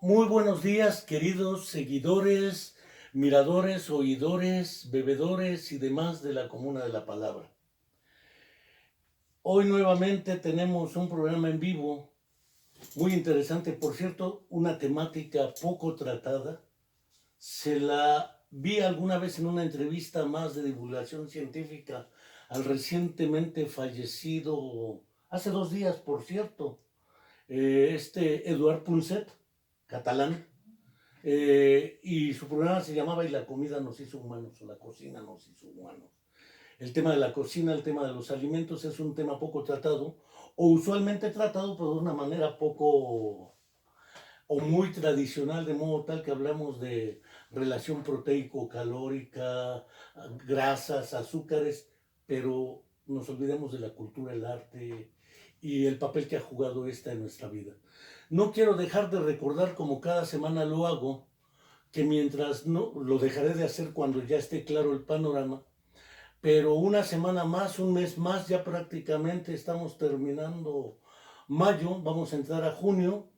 Muy buenos días, queridos seguidores, miradores, oidores, bebedores y demás de la Comuna de la Palabra. Hoy nuevamente tenemos un programa en vivo muy interesante, por cierto, una temática poco tratada. Se la vi alguna vez en una entrevista más de divulgación científica al recientemente fallecido, hace 2 días, por cierto, Eduard Punset, catalán. Y su programa se llamaba Y la comida nos hizo humanos, o la cocina nos hizo humanos. El tema de la cocina, el tema de los alimentos es un tema poco tratado, o usualmente tratado, pero de una manera poco o muy tradicional, de modo tal que hablamos de relación proteico-calórica, grasas, azúcares, pero nos olvidemos de la cultura, el arte y el papel que ha jugado esta en nuestra vida. No quiero dejar de recordar, como cada semana lo hago, que mientras no, lo dejaré de hacer cuando ya esté claro el panorama, pero una semana más, un mes más, ya prácticamente estamos terminando mayo, vamos a entrar a junio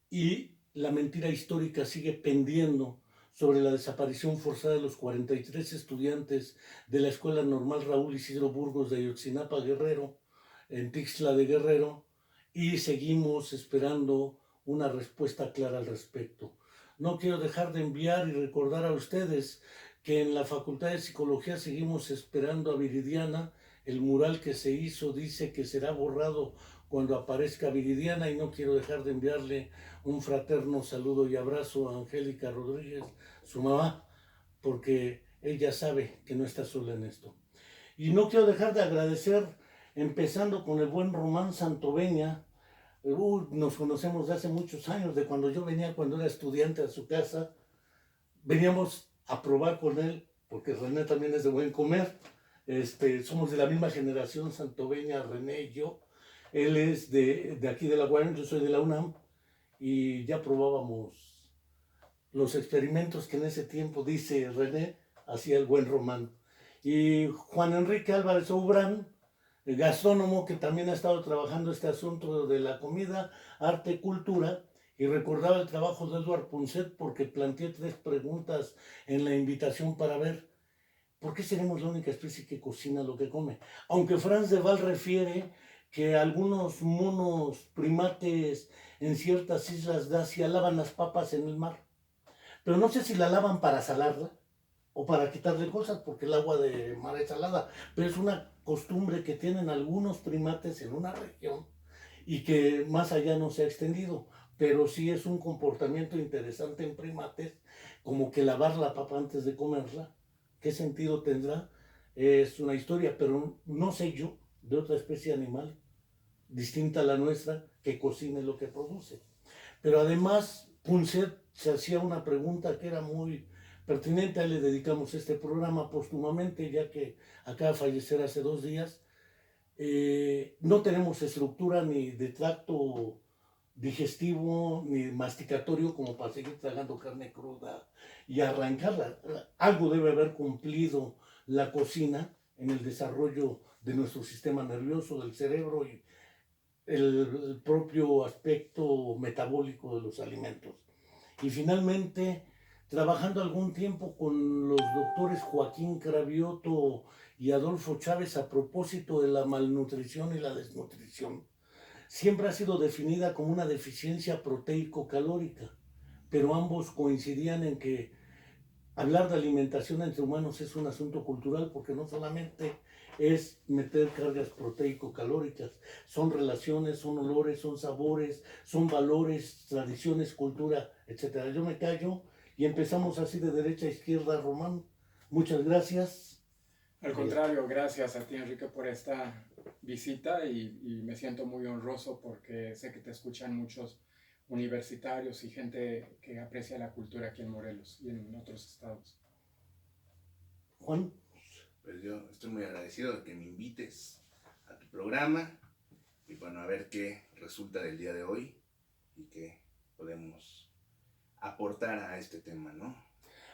y la mentira histórica sigue pendiendo sobre la desaparición forzada de los 43 estudiantes de la Escuela Normal Raúl Isidro Burgos de Ayotzinapa, Guerrero, en Tixla de Guerrero, y seguimos esperando una respuesta clara al respecto. No quiero dejar de enviar y recordar a ustedes que en la Facultad de Psicología seguimos esperando a Viridiana. El mural que se hizo dice que será borrado cuando aparezca Viridiana, y no quiero dejar de enviarle un fraterno saludo y abrazo a Angélica Rodríguez, su mamá, porque ella sabe que no está sola en esto. Y no quiero dejar de agradecer, empezando con el buen Román Santoveña. Nos conocemos de hace muchos años, de cuando yo venía, cuando era estudiante, a su casa. Veníamos a probar con él, porque René también es de buen comer. Somos de la misma generación, Santoveña, René y yo. Él es de aquí de la UAM, yo soy de la UNAM, y ya probábamos los experimentos que en ese tiempo, dice René, hacía el buen Román. Y Juan Enrique Álvarez Obrán, el gastrónomo, que también ha estado trabajando este asunto de la comida, arte, cultura, y recordaba el trabajo de Eduard Punset porque planteé 3 preguntas en la invitación para ver por qué seremos la única especie que cocina lo que come. Aunque Franz de Waal refiere que algunos monos primates en ciertas islas de Asia lavan las papas en el mar, pero no sé si la lavan para salarla o para quitarle cosas, porque el agua de mar es salada, pero es una costumbre que tienen algunos primates en una región y que más allá no se ha extendido, pero sí es un comportamiento interesante en primates, como que lavar la papa antes de comerla. ¿Qué sentido tendrá? Es una historia, pero no sé yo de otra especie animal distinta a la nuestra que cocine lo que produce. Pero además, Punset se hacía una pregunta que era muy pertinente. A él le dedicamos este programa póstumamente, ya que acaba de fallecer hace 2 días. No tenemos estructura ni de tracto digestivo ni masticatorio como para seguir tragando carne cruda y arrancarla. Algo debe haber cumplido la cocina en el desarrollo de nuestro sistema nervioso, del cerebro y el propio aspecto metabólico de los alimentos. Y finalmente, trabajando algún tiempo con los doctores Joaquín Cravioto y Adolfo Chávez a propósito de la malnutrición y la desnutrición, siempre ha sido definida como una deficiencia proteico-calórica, pero ambos coincidían en que hablar de alimentación entre humanos es un asunto cultural, porque no solamente es meter cargas proteico-calóricas, son relaciones, son olores, son sabores, son valores, tradiciones, cultura, etcétera. Yo me callo y empezamos así de derecha a izquierda, Román. Muchas gracias. Al contrario, gracias a ti, Enrique, por esta visita y me siento muy honroso porque sé que te escuchan muchos universitarios y gente que aprecia la cultura aquí en Morelos y en otros estados. Juan. Pues yo estoy muy agradecido de que me invites a tu programa y bueno, a ver qué resulta del día de hoy y qué podemos aportar a este tema, ¿no?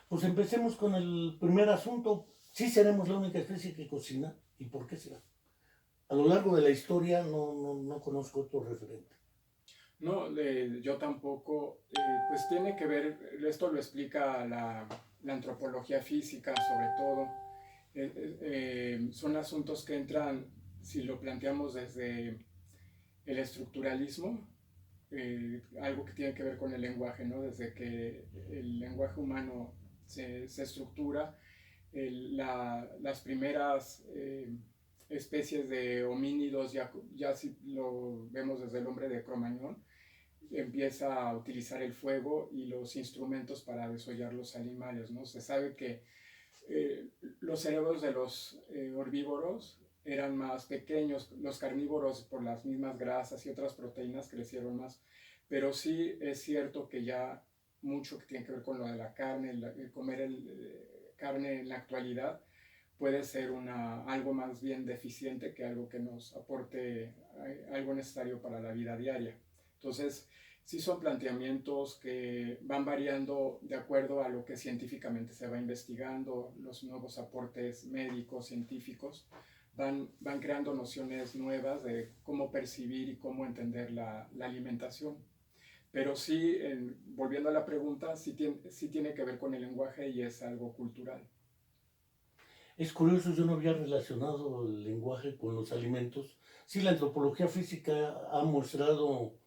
Pues empecemos con el primer asunto. ¿Sí seremos la única especie que cocina? ¿Y por qué será? A lo largo de la historia no conozco otro referente. No, yo tampoco. Pues tiene que ver, esto lo explica la antropología física sobre todo. Son asuntos que entran, si lo planteamos desde el estructuralismo, algo que tiene que ver con el lenguaje, ¿no? Desde que el lenguaje humano se estructura, las primeras especies de homínidos, ya si lo vemos desde el hombre de Cromañón, empieza a utilizar el fuego y los instrumentos para desollar los animales, ¿no? Se sabe que eh, los cerebros de los herbívoros eran más pequeños, los carnívoros por las mismas grasas y otras proteínas crecieron más, pero sí es cierto que ya mucho que tiene que ver con lo de la carne, el comer carne en la actualidad puede ser algo más bien deficiente que algo que nos aporte algo necesario para la vida diaria. Entonces, sí son planteamientos que van variando de acuerdo a lo que científicamente se va investigando, los nuevos aportes médicos, científicos, van creando nociones nuevas de cómo percibir y cómo entender la alimentación. Pero sí, volviendo a la pregunta, sí tiene que ver con el lenguaje y es algo cultural. Es curioso, yo no había relacionado el lenguaje con los alimentos. Sí, la antropología física ha mostrado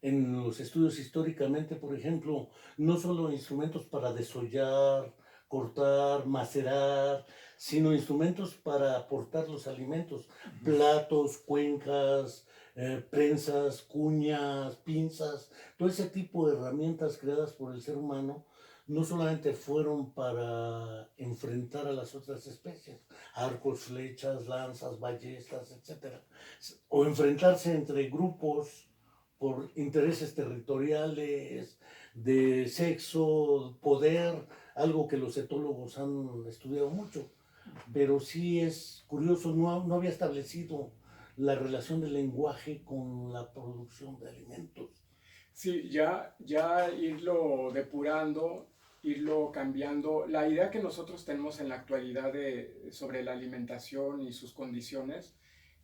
en los estudios históricamente, por ejemplo, no solo instrumentos para desollar, cortar, macerar, sino instrumentos para aportar los alimentos, platos, cuencas, prensas, cuñas, pinzas, todo ese tipo de herramientas creadas por el ser humano no solamente fueron para enfrentar a las otras especies, arcos, flechas, lanzas, ballestas, etcétera, o enfrentarse entre grupos por intereses territoriales, de sexo, poder, algo que los etólogos han estudiado mucho. Pero sí es curioso, no había establecido la relación del lenguaje con la producción de alimentos. Sí, ya irlo depurando, irlo cambiando. La idea que nosotros tenemos en la actualidad sobre la alimentación y sus condiciones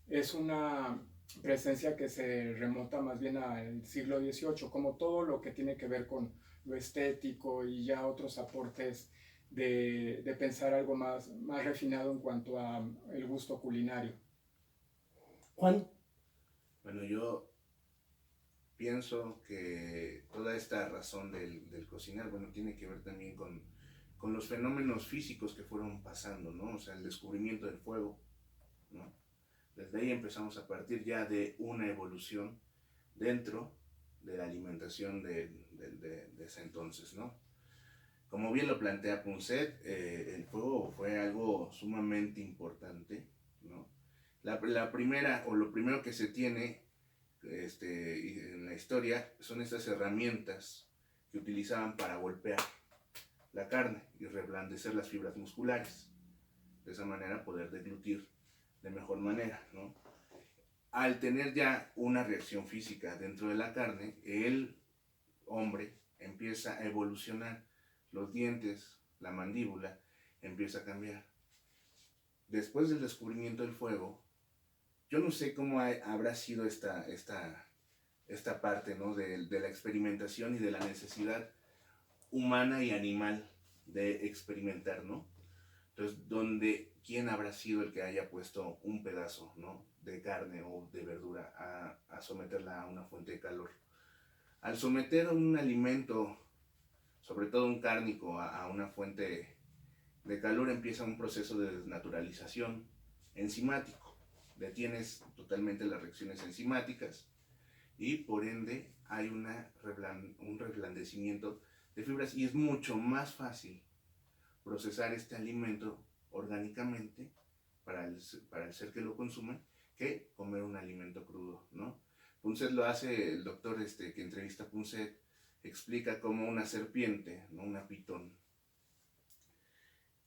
es una presencia que se remonta más bien al siglo XVIII, como todo lo que tiene que ver con lo estético y ya otros aportes de pensar algo más refinado en cuanto a el gusto culinario. Juan, Bueno, yo pienso que toda esta razón del cocinar, bueno, tiene que ver también con los fenómenos físicos que fueron pasando, ¿no? O sea, el descubrimiento del fuego, ¿no? Desde ahí empezamos a partir ya de una evolución dentro de la alimentación de ese entonces, ¿no? Como bien lo plantea Punset, el fuego fue algo sumamente importante, ¿no? La primera, o lo primero que se tiene en la historia, son estas herramientas que utilizaban para golpear la carne y reblandecer las fibras musculares. De esa manera poder deglutir de mejor manera, ¿no? Al tener ya una reacción física dentro de la carne, el hombre empieza a evolucionar, los dientes, la mandíbula empieza a cambiar. Después del descubrimiento del fuego, yo no sé cómo habrá sido esta parte, ¿no? de la experimentación y de la necesidad humana y animal de experimentar, ¿no? Entonces, ¿quién habrá sido el que haya puesto un pedazo, ¿no? de carne o de verdura a someterla a una fuente de calor? Al someter un alimento, sobre todo un cárnico, a una fuente de calor, empieza un proceso de desnaturalización enzimático. Detienes totalmente las reacciones enzimáticas y por ende hay un reblandecimiento de fibras y es mucho más fácil procesar este alimento orgánicamente para el ser que lo consume que comer un alimento crudo, ¿no? Punset lo hace, el doctor que entrevista a Punset explica cómo una serpiente, ¿no? Una pitón,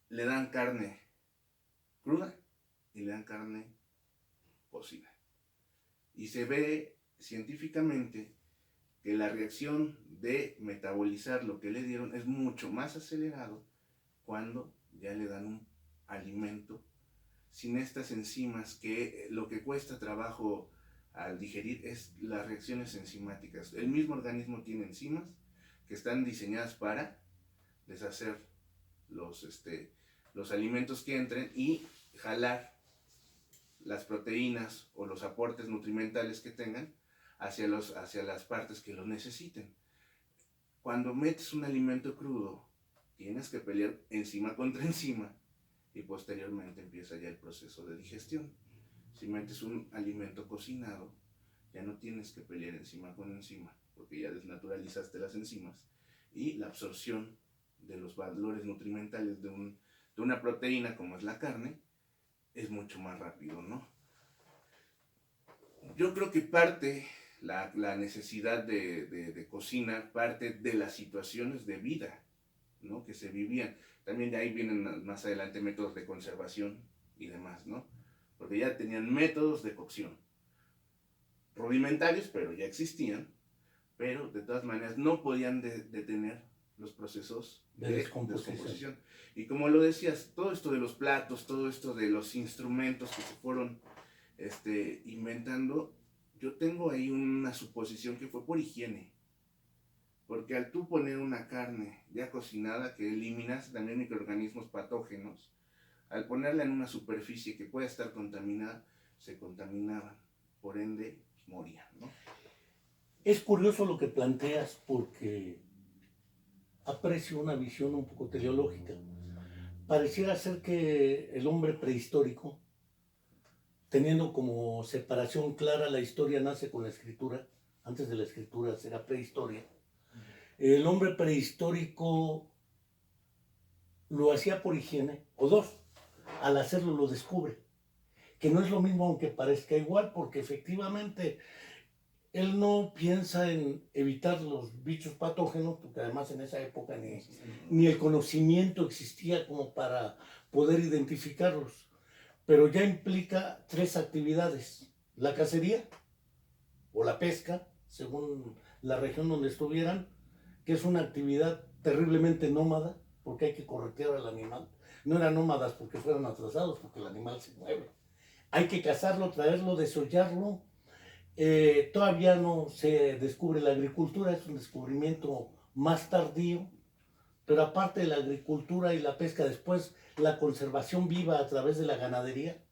le dan carne cruda y le dan carne cocida. Y se ve científicamente que la reacción de metabolizar lo que le dieron es mucho más acelerado cuando ya le dan un alimento sin estas enzimas que lo que cuesta trabajo al digerir es las reacciones enzimáticas. El mismo organismo tiene enzimas que están diseñadas para deshacer los alimentos que entren y jalar las proteínas o los aportes nutrimentales que tengan hacia las partes que los necesiten. Cuando metes un alimento crudo, tienes que pelear enzima contra enzima y posteriormente empieza ya el proceso de digestión. Si metes un alimento cocinado, ya no tienes que pelear enzima con enzima, porque ya desnaturalizaste las enzimas y la absorción de los valores nutrimentales de una proteína como es la carne es mucho más rápido, ¿no? Yo creo que parte la necesidad de cocina, parte de las situaciones de vida, ¿no?, que se vivían. También de ahí vienen más adelante métodos de conservación y demás, ¿no? Porque ya tenían métodos de cocción rudimentarios, pero ya existían, pero de todas maneras no podían detener los procesos de descomposición. Y como lo decías, todo esto de los platos, todo esto de los instrumentos que se fueron inventando, yo tengo ahí una suposición que fue por higiene. Porque al tú poner una carne ya cocinada, que eliminas también microorganismos patógenos, al ponerla en una superficie que pueda estar contaminada, se contaminaban, por ende morían, ¿no? Es curioso lo que planteas porque aprecio una visión un poco teleológica. Pareciera ser que el hombre prehistórico, teniendo como separación clara, la historia nace con la escritura, antes de la escritura será prehistoria. El hombre prehistórico lo hacía por higiene, o dos, al hacerlo lo descubre, que no es lo mismo aunque parezca igual, porque efectivamente él no piensa en evitar los bichos patógenos, porque además en esa época ni el conocimiento existía como para poder identificarlos, pero ya implica tres actividades: la cacería o la pesca, según la región donde estuvieran, que es una actividad terriblemente nómada, porque hay que corretear al animal. No eran nómadas porque fueran atrasados, porque el animal se mueve. Hay que cazarlo, traerlo, desollarlo. Todavía no se descubre la agricultura, es un descubrimiento más tardío, pero aparte de la agricultura y la pesca, después la conservación viva a través de la ganadería,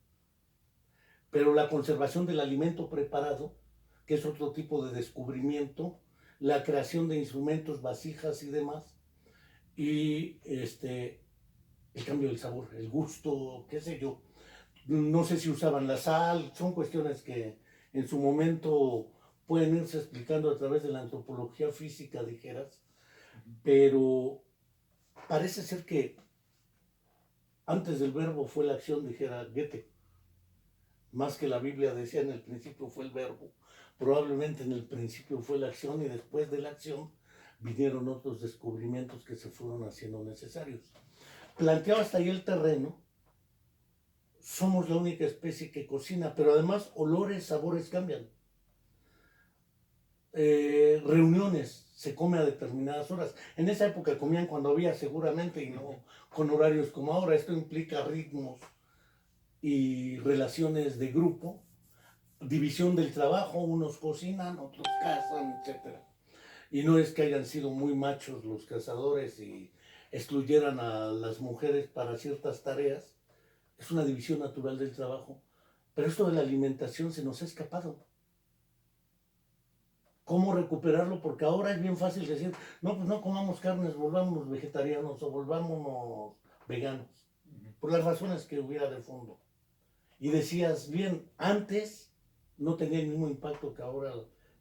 pero la conservación del alimento preparado, que es otro tipo de descubrimiento, la creación de instrumentos, vasijas y demás, y el cambio del sabor, el gusto, qué sé yo. No sé si usaban la sal, son cuestiones que en su momento pueden irse explicando a través de la antropología física, dijeras, pero parece ser que antes del verbo fue la acción, dijera Goethe. Más que la Biblia decía en el principio fue el verbo, probablemente en el principio fue la acción y después de la acción vinieron otros descubrimientos que se fueron haciendo necesarios. Planteado hasta ahí el terreno, somos la única especie que cocina, pero además olores, sabores cambian. Reuniones, se come a determinadas horas. En esa época comían cuando había seguramente y no con horarios como ahora. Esto implica ritmos y relaciones de grupo, división del trabajo, unos cocinan, otros cazan, etc. Y no es que hayan sido muy machos los cazadores y excluyeran a las mujeres para ciertas tareas. Es una división natural del trabajo. Pero esto de la alimentación se nos ha escapado. ¿Cómo recuperarlo? Porque ahora es bien fácil decir, no, pues no comamos carnes, volvámonos vegetarianos o volvámonos veganos, por las razones que hubiera de fondo. Y decías, bien, antes no tenía el mismo impacto que ahora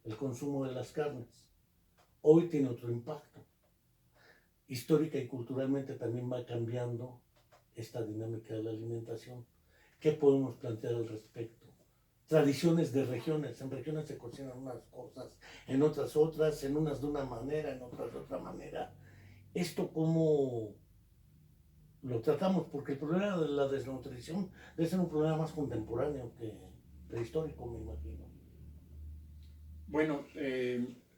el consumo de las carnes. Hoy tiene otro impacto. Histórica y culturalmente también va cambiando esta dinámica de la alimentación. ¿Qué podemos plantear al respecto? Tradiciones de regiones. En regiones se cocinan unas cosas, en otras, en unas de una manera, en otras de otra manera. ¿Esto cómo lo tratamos? Porque el problema de la desnutrición debe ser un problema más contemporáneo que prehistórico, me imagino. Bueno,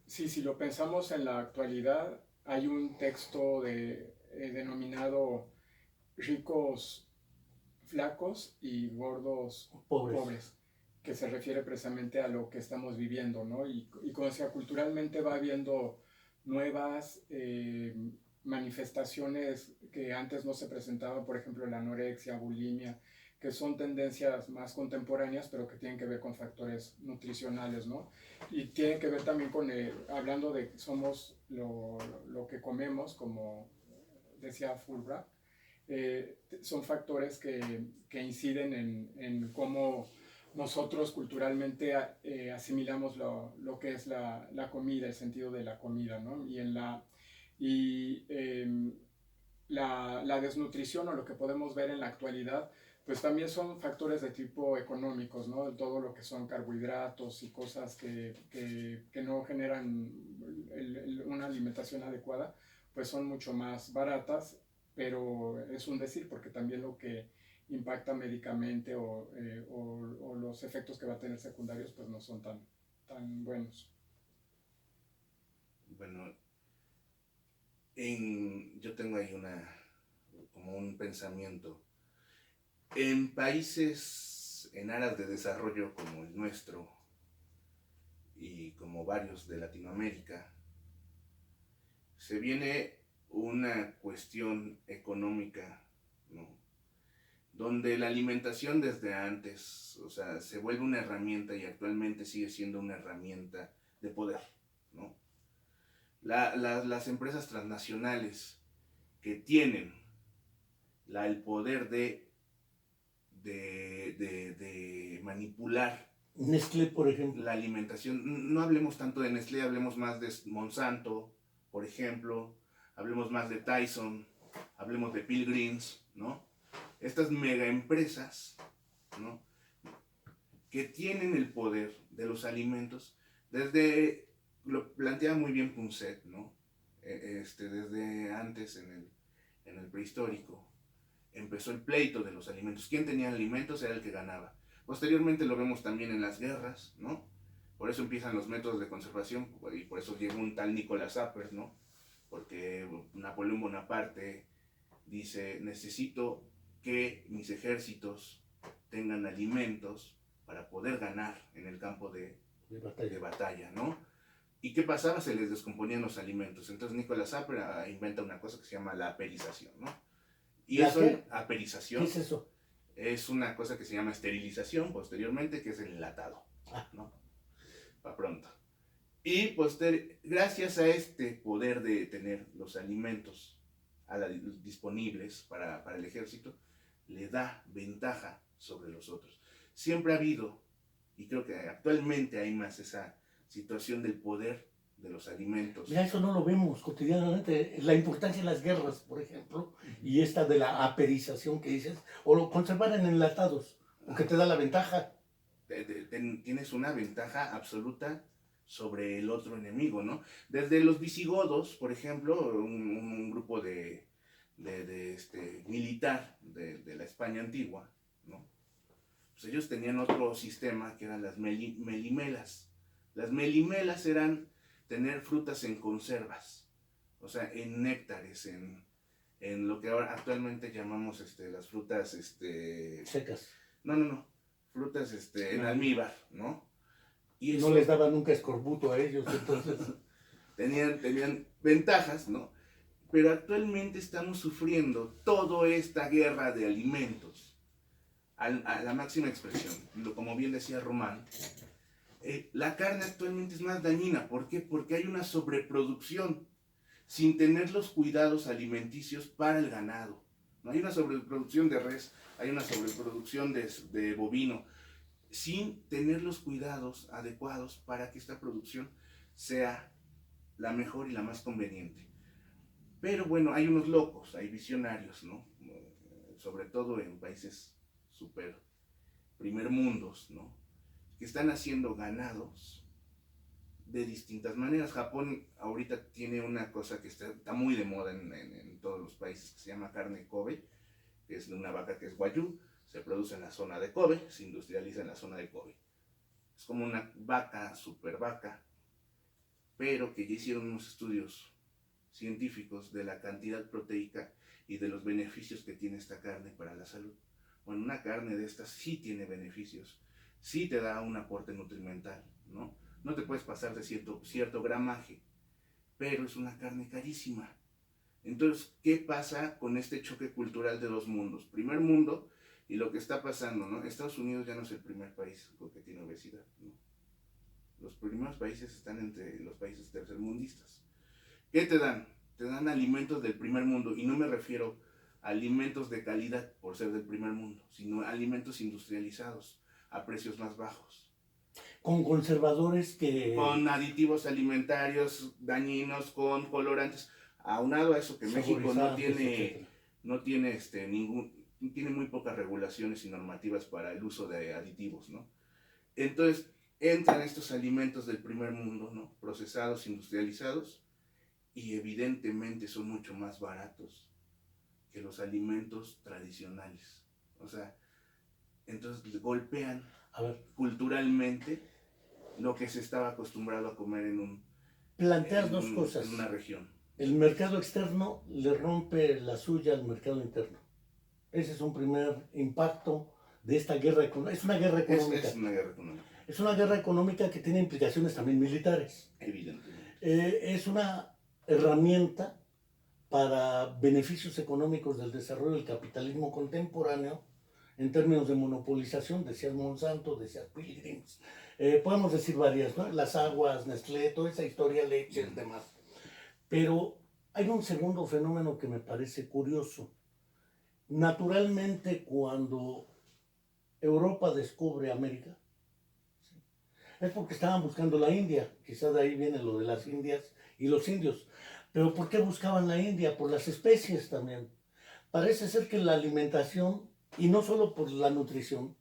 sí, si lo pensamos en la actualidad, hay un texto denominado Ricos flacos y gordos pobres. que se refiere precisamente a lo que estamos viviendo, ¿no? Y como decía, culturalmente va habiendo nuevas manifestaciones que antes no se presentaban, por ejemplo, la anorexia, bulimia, que son tendencias más contemporáneas, pero que tienen que ver con factores nutricionales, ¿no? Y tienen que ver también con, hablando de que somos lo que comemos, como decía Fulbra, son factores que inciden en cómo nosotros culturalmente asimilamos lo que es la comida, el sentido de la comida, ¿no? La desnutrición o lo que podemos ver en la actualidad, pues también son factores de tipo económicos, ¿no? Todo lo que son carbohidratos y cosas que no generan una alimentación adecuada, pues son mucho más baratas, pero es un decir, porque también lo que impacta médicamente o los efectos que va a tener secundarios, pues no son tan buenos. Bueno, yo tengo ahí como un pensamiento. En países en aras de desarrollo como el nuestro y como varios de Latinoamérica, se viene una cuestión económica, ¿no? Donde la alimentación desde antes, o sea, se vuelve una herramienta y actualmente sigue siendo una herramienta de poder, ¿no? Las empresas transnacionales que tienen el poder de manipular Nestlé, por ejemplo. la alimentación. No hablemos tanto de Nestlé, hablemos más de Monsanto, por ejemplo, hablemos más de Tyson, hablemos de Pilgrims, ¿no? Estas mega empresas, ¿no? Que tienen el poder de los alimentos, lo plantea muy bien Punset, ¿no? Desde antes, en el prehistórico, empezó el pleito de los alimentos. ¿Quién tenía alimentos era el que ganaba? Posteriormente lo vemos también en las guerras, ¿no? Por eso empiezan los métodos de conservación y por eso llegó un tal Nicolás Appert, ¿no? Porque Napoleón Bonaparte dice, necesito que mis ejércitos tengan alimentos para poder ganar en el campo de batalla, ¿no? ¿Y qué pasaba? Se les descomponían los alimentos. Entonces Nicolás Appert inventa una cosa que se llama la aperización, ¿no? Y eso, aperización, ¿qué es eso? Es una cosa que se llama esterilización posteriormente, que es el enlatado, ¿no? Para pronto. Y gracias a este poder de tener los alimentos disponibles para el ejército, le da ventaja sobre los otros. Siempre ha habido, y creo que actualmente hay más esa situación del poder de los alimentos. Mira, eso no lo vemos cotidianamente. La importancia de las guerras, por ejemplo, y esta de la aperización que dices, o lo conservar en enlatados, porque te da la ventaja. Tienes una ventaja absoluta sobre el otro enemigo, ¿no? Desde los visigodos, por ejemplo, un grupo militar de la España antigua, ¿no? Pues ellos tenían otro sistema que eran las melimelas. Las melimelas eran tener frutas en conservas, o sea, en néctares, en lo que ahora actualmente llamamos las frutas secas. No, frutas en almíbar, ¿no? Y eso, no les daba nunca escorbuto a ellos, entonces tenían ventajas, ¿no? Pero actualmente estamos sufriendo toda esta guerra de alimentos a la máxima expresión. Como bien decía Román, la carne actualmente es más dañina. ¿Por qué? Porque hay una sobreproducción sin tener los cuidados alimenticios para el ganado. No hay una sobreproducción de res, hay una sobreproducción de bovino, sin tener los cuidados adecuados para que esta producción sea la mejor y la más conveniente. Pero bueno, hay unos locos, hay visionarios, ¿no? Sobre todo en países super primer mundos, ¿no? Que están haciendo ganados de distintas maneras. Japón ahorita tiene una cosa que está muy de moda en todos los países, que se llama carne Kobe, que es de una vaca que es Wagyu, se produce en la zona de Kobe, se industrializa en la zona de Kobe. Es como una vaca, super vaca, pero que ya hicieron unos estudios científicos de la cantidad proteica y de los beneficios que tiene esta carne para la salud. Bueno, una carne de estas sí tiene beneficios, sí te da un aporte nutrimental, ¿no? No te puedes pasar de cierto gramaje, pero es una carne carísima. Entonces, ¿qué pasa con este choque cultural de dos mundos? Primer mundo y lo que está pasando, ¿no? Estados Unidos ya no es el primer país que tiene obesidad, ¿no? Los primeros países están entre los países tercermundistas. ¿Qué te dan? Te dan alimentos del primer mundo, y no me refiero a alimentos de calidad por ser del primer mundo, sino alimentos industrializados a precios más bajos. Con conservadores que... Con aditivos alimentarios dañinos, con colorantes. Aunado a eso que México tiene muy pocas regulaciones y normativas para el uso de aditivos, ¿no? Entonces, entran estos alimentos del primer mundo, ¿no? Procesados, industrializados, y evidentemente son mucho más baratos que los alimentos tradicionales. O sea, entonces golpean culturalmente lo que se estaba acostumbrado a comer Planteas dos cosas. En una región. El mercado externo le rompe la suya al mercado interno. Ese es un primer impacto de esta guerra económica. Es una guerra económica. Es una guerra económica. Es una guerra económica que tiene implicaciones también militares. Evidentemente. Es una herramienta para beneficios económicos del desarrollo del capitalismo contemporáneo en términos de monopolización. Decías Monsanto, decías Pilgrims. Podemos decir varias, ¿no? Las aguas, Nestlé, toda esa historia, leches, demás. Pero hay un segundo fenómeno que me parece curioso. Naturalmente, cuando Europa descubre América, ¿sí?, es porque estaban buscando la India. Quizás de ahí viene lo de las Indias y los indios. Pero ¿por qué buscaban la India? Por las especies también. Parece ser que la alimentación, y no solo por la nutrición,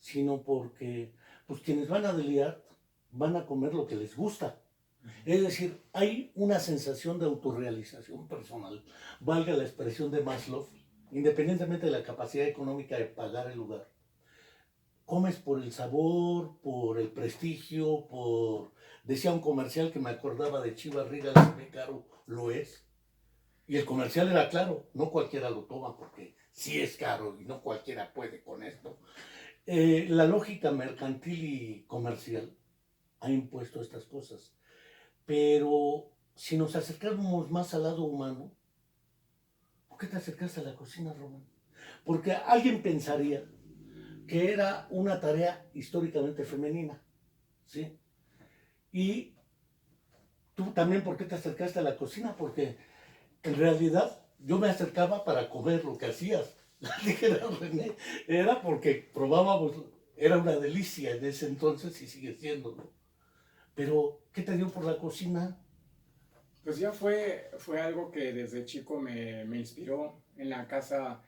sino porque pues quienes van a deliar van a comer lo que les gusta. Es decir, hay una sensación de autorrealización personal, valga la expresión de Maslow, independientemente de la capacidad económica de pagar el lugar. Comes por el sabor, por el prestigio, Decía un comercial que me acordaba de Chivas Regal, se ve caro, lo es. Y el comercial era claro, no cualquiera lo toma porque sí es caro y no cualquiera puede con esto. La lógica mercantil y comercial ha impuesto estas cosas. Pero si nos acercamos más al lado humano, ¿por qué te acercas a la cocina, Román? Porque alguien pensaría que era una tarea históricamente femenina, ¿sí? Y tú también, ¿por qué te acercaste a la cocina? Porque en realidad yo me acercaba para comer lo que hacías. Dijera René, era porque probábamos, era una delicia en ese entonces y sigue siendo, ¿no? Pero, ¿qué te dio por la cocina? Pues ya fue algo que desde chico me inspiró. En la casa,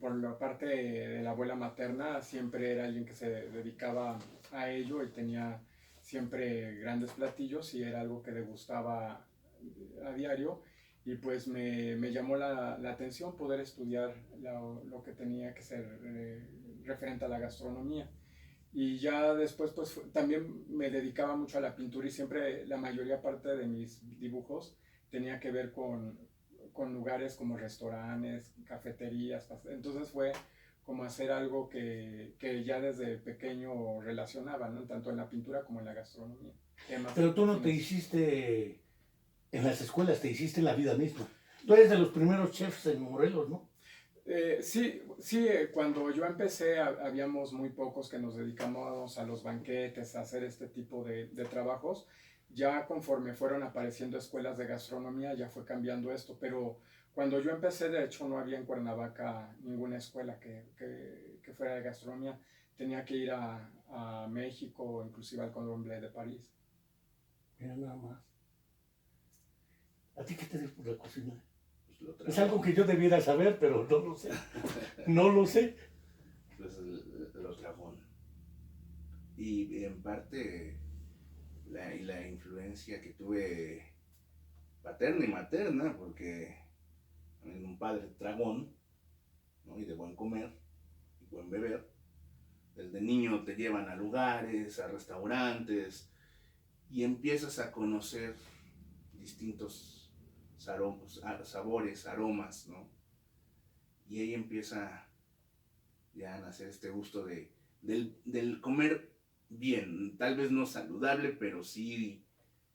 por la parte de la abuela materna, siempre era alguien que se dedicaba a ello y tenía siempre grandes platillos y era algo que le gustaba a diario. Y pues me llamó la atención poder estudiar lo que tenía que ser referente a la gastronomía. Y ya después pues también me dedicaba mucho a la pintura y siempre la mayoría parte de mis dibujos tenía que ver con lugares como restaurantes, cafeterías. Entonces fue como hacer algo que ya desde pequeño relacionaba, ¿no? Tanto en la pintura como en la gastronomía. Pero tú no te hiciste en las escuelas, te hiciste en la vida misma. Tú eres de los primeros chefs en Morelos, ¿no? Sí, cuando yo empecé habíamos muy pocos que nos dedicamos a los banquetes, a hacer este tipo de trabajos. Ya conforme fueron apareciendo escuelas de gastronomía ya fue cambiando esto, pero cuando yo empecé de hecho no había en Cuernavaca ninguna escuela que fuera de gastronomía. Tenía que ir a México, inclusive al Cordon Bleu de París. Mira nada más. ¿A ti qué te dio por la cocina? Es algo que yo debiera saber, pero no lo sé. No lo sé. Pues los dragón. Y en parte la influencia que tuve paterna y materna, porque un padre dragón, ¿no? Y de buen comer y buen beber. Desde niño te llevan a lugares, a restaurantes, y empiezas a conocer distintos sabores, aromas, ¿no? Y ahí empieza ya a nacer este gusto de del comer bien, tal vez no saludable, pero sí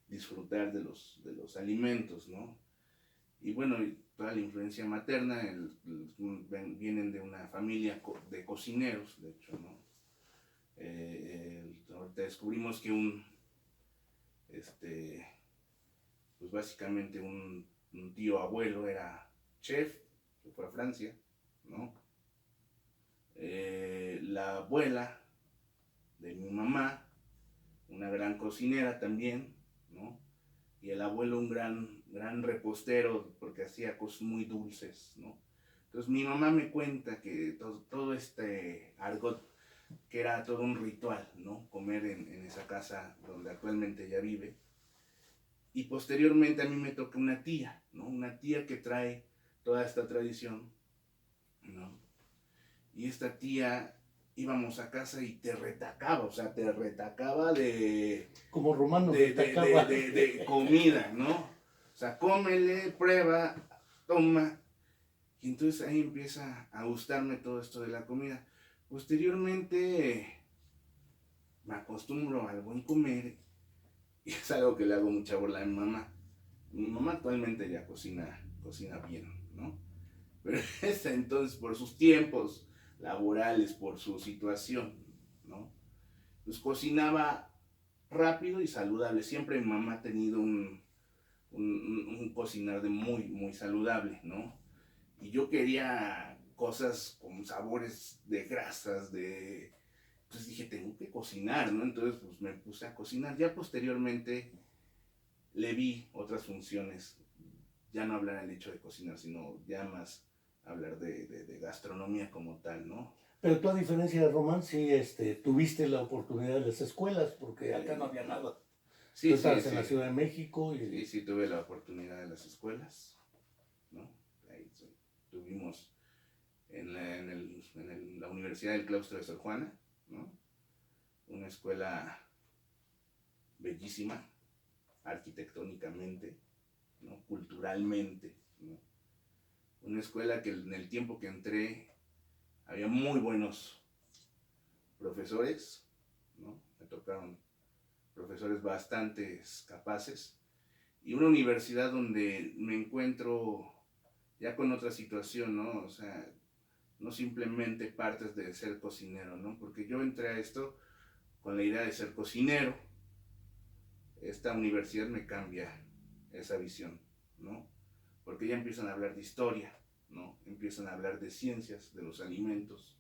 disfrutar de los alimentos, ¿no? Y bueno, toda la influencia materna, vienen de una familia de cocineros, de hecho, ¿no? Ahorita descubrimos que pues básicamente un tío abuelo era chef, que fue a Francia, ¿no? La abuela de mi mamá, una gran cocinera también, ¿no? Y el abuelo un gran repostero, porque hacía cosas muy dulces, ¿no? Entonces mi mamá me cuenta que todo este argot, que era todo un ritual, ¿no? Comer en esa casa donde actualmente ella vive. Y posteriormente a mí me toca una tía, ¿no? Una tía que trae toda esta tradición, ¿no? Y esta tía, íbamos a casa y te retacaba, o sea, te retacaba Como Romano de comida, ¿no? O sea, cómele, prueba, toma. Y entonces ahí empieza a gustarme todo esto de la comida. Posteriormente me acostumbro al buen comer y es algo que le hago mucha burla a mi mamá. Mi mamá actualmente ya cocina bien, ¿no? Pero entonces por sus tiempos laborales, por su situación, ¿no? Pues cocinaba rápido y saludable. Siempre mi mamá ha tenido un cocinar de muy saludable, ¿no? Y yo quería cosas con sabores de grasas, Entonces dije, tengo que cocinar, ¿no? Entonces pues me puse a cocinar. Ya posteriormente le vi otras funciones, ya no hablar el hecho de cocinar, sino ya más hablar de gastronomía como tal, ¿no? Pero tú, a diferencia de Román, sí tuviste la oportunidad de las escuelas, porque acá no había nada. Tú Sí, estabas en la Ciudad de México sí, tuve la oportunidad de las escuelas, ¿no? Ahí tuvimos en la Universidad del Claustro de Sor Juana, ¿no? Una escuela bellísima, arquitectónicamente, ¿no? Culturalmente, ¿no? Una escuela que en el tiempo que entré había muy buenos profesores, ¿no? Me tocaron profesores bastante capaces, y una universidad donde me encuentro ya con otra situación, ¿no? O sea, no simplemente partes de ser cocinero, ¿no? Porque yo entré a esto con la idea de ser cocinero. Esta universidad me cambia esa visión, ¿no? Porque ya empiezan a hablar de historia, ¿no? Empiezan a hablar de ciencias, de los alimentos,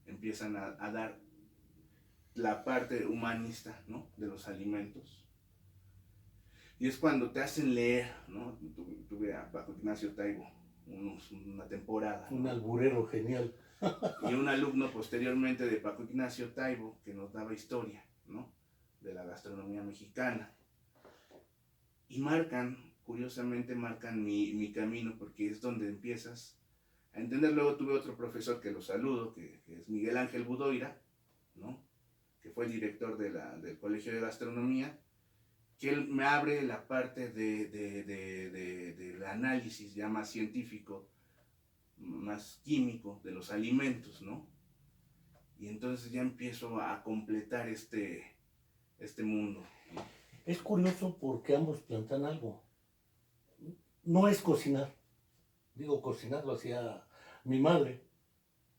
empiezan a dar la parte humanista, ¿no? De los alimentos. Y es cuando te hacen leer, ¿no? Tuve a Paco Ignacio Taibo una temporada, ¿no? un alburero genial. Y un alumno posteriormente de Paco Ignacio Taibo que nos daba historia, ¿no? De la gastronomía mexicana. Y curiosamente marcan mi camino, porque es donde empiezas a entender. Luego tuve otro profesor que lo saludo, que es Miguel Ángel Budoira, ¿no? Que fue el director del Colegio de Gastronomía, que él me abre la parte del análisis ya más científico, más químico de los alimentos, ¿no? Y entonces ya empiezo a completar este mundo, ¿no? Es curioso porque ambos plantean algo. No es cocinar. Digo, cocinar lo hacía mi madre,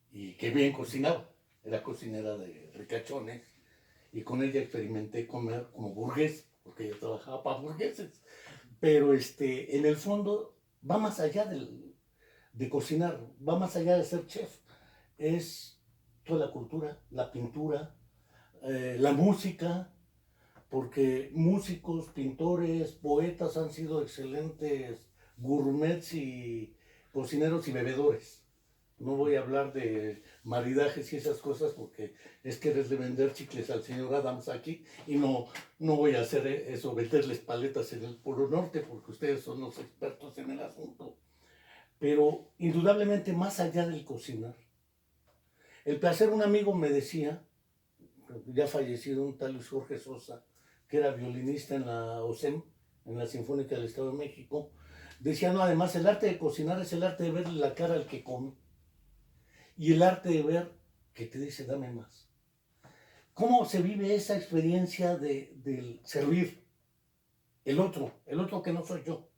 y qué bien cocinaba. Era cocinera de ricachones, y con ella experimenté comer como burgués, porque ella trabajaba para burgueses. Pero en el fondo va más allá de cocinar, va más allá de ser chef. Es toda la cultura, la pintura, la música, porque músicos, pintores, poetas han sido excelentes gourmets y cocineros y bebedores. No voy a hablar de maridajes y esas cosas, porque es que eres de vender chicles al señor Adams aquí, y no voy a hacer eso, meterles paletas en el Polo Norte, porque ustedes son los expertos en el asunto. Pero indudablemente, más allá del cocinar, el placer, un amigo me decía, ya fallecido, un tal Luis Jorge Sosa, que era violinista en la OSEM, en la Sinfónica del Estado de México, decía, no, además el arte de cocinar es el arte de verle la cara al que come, y el arte de ver que te dice, dame más. ¿Cómo se vive esa experiencia del servir el otro que no soy yo,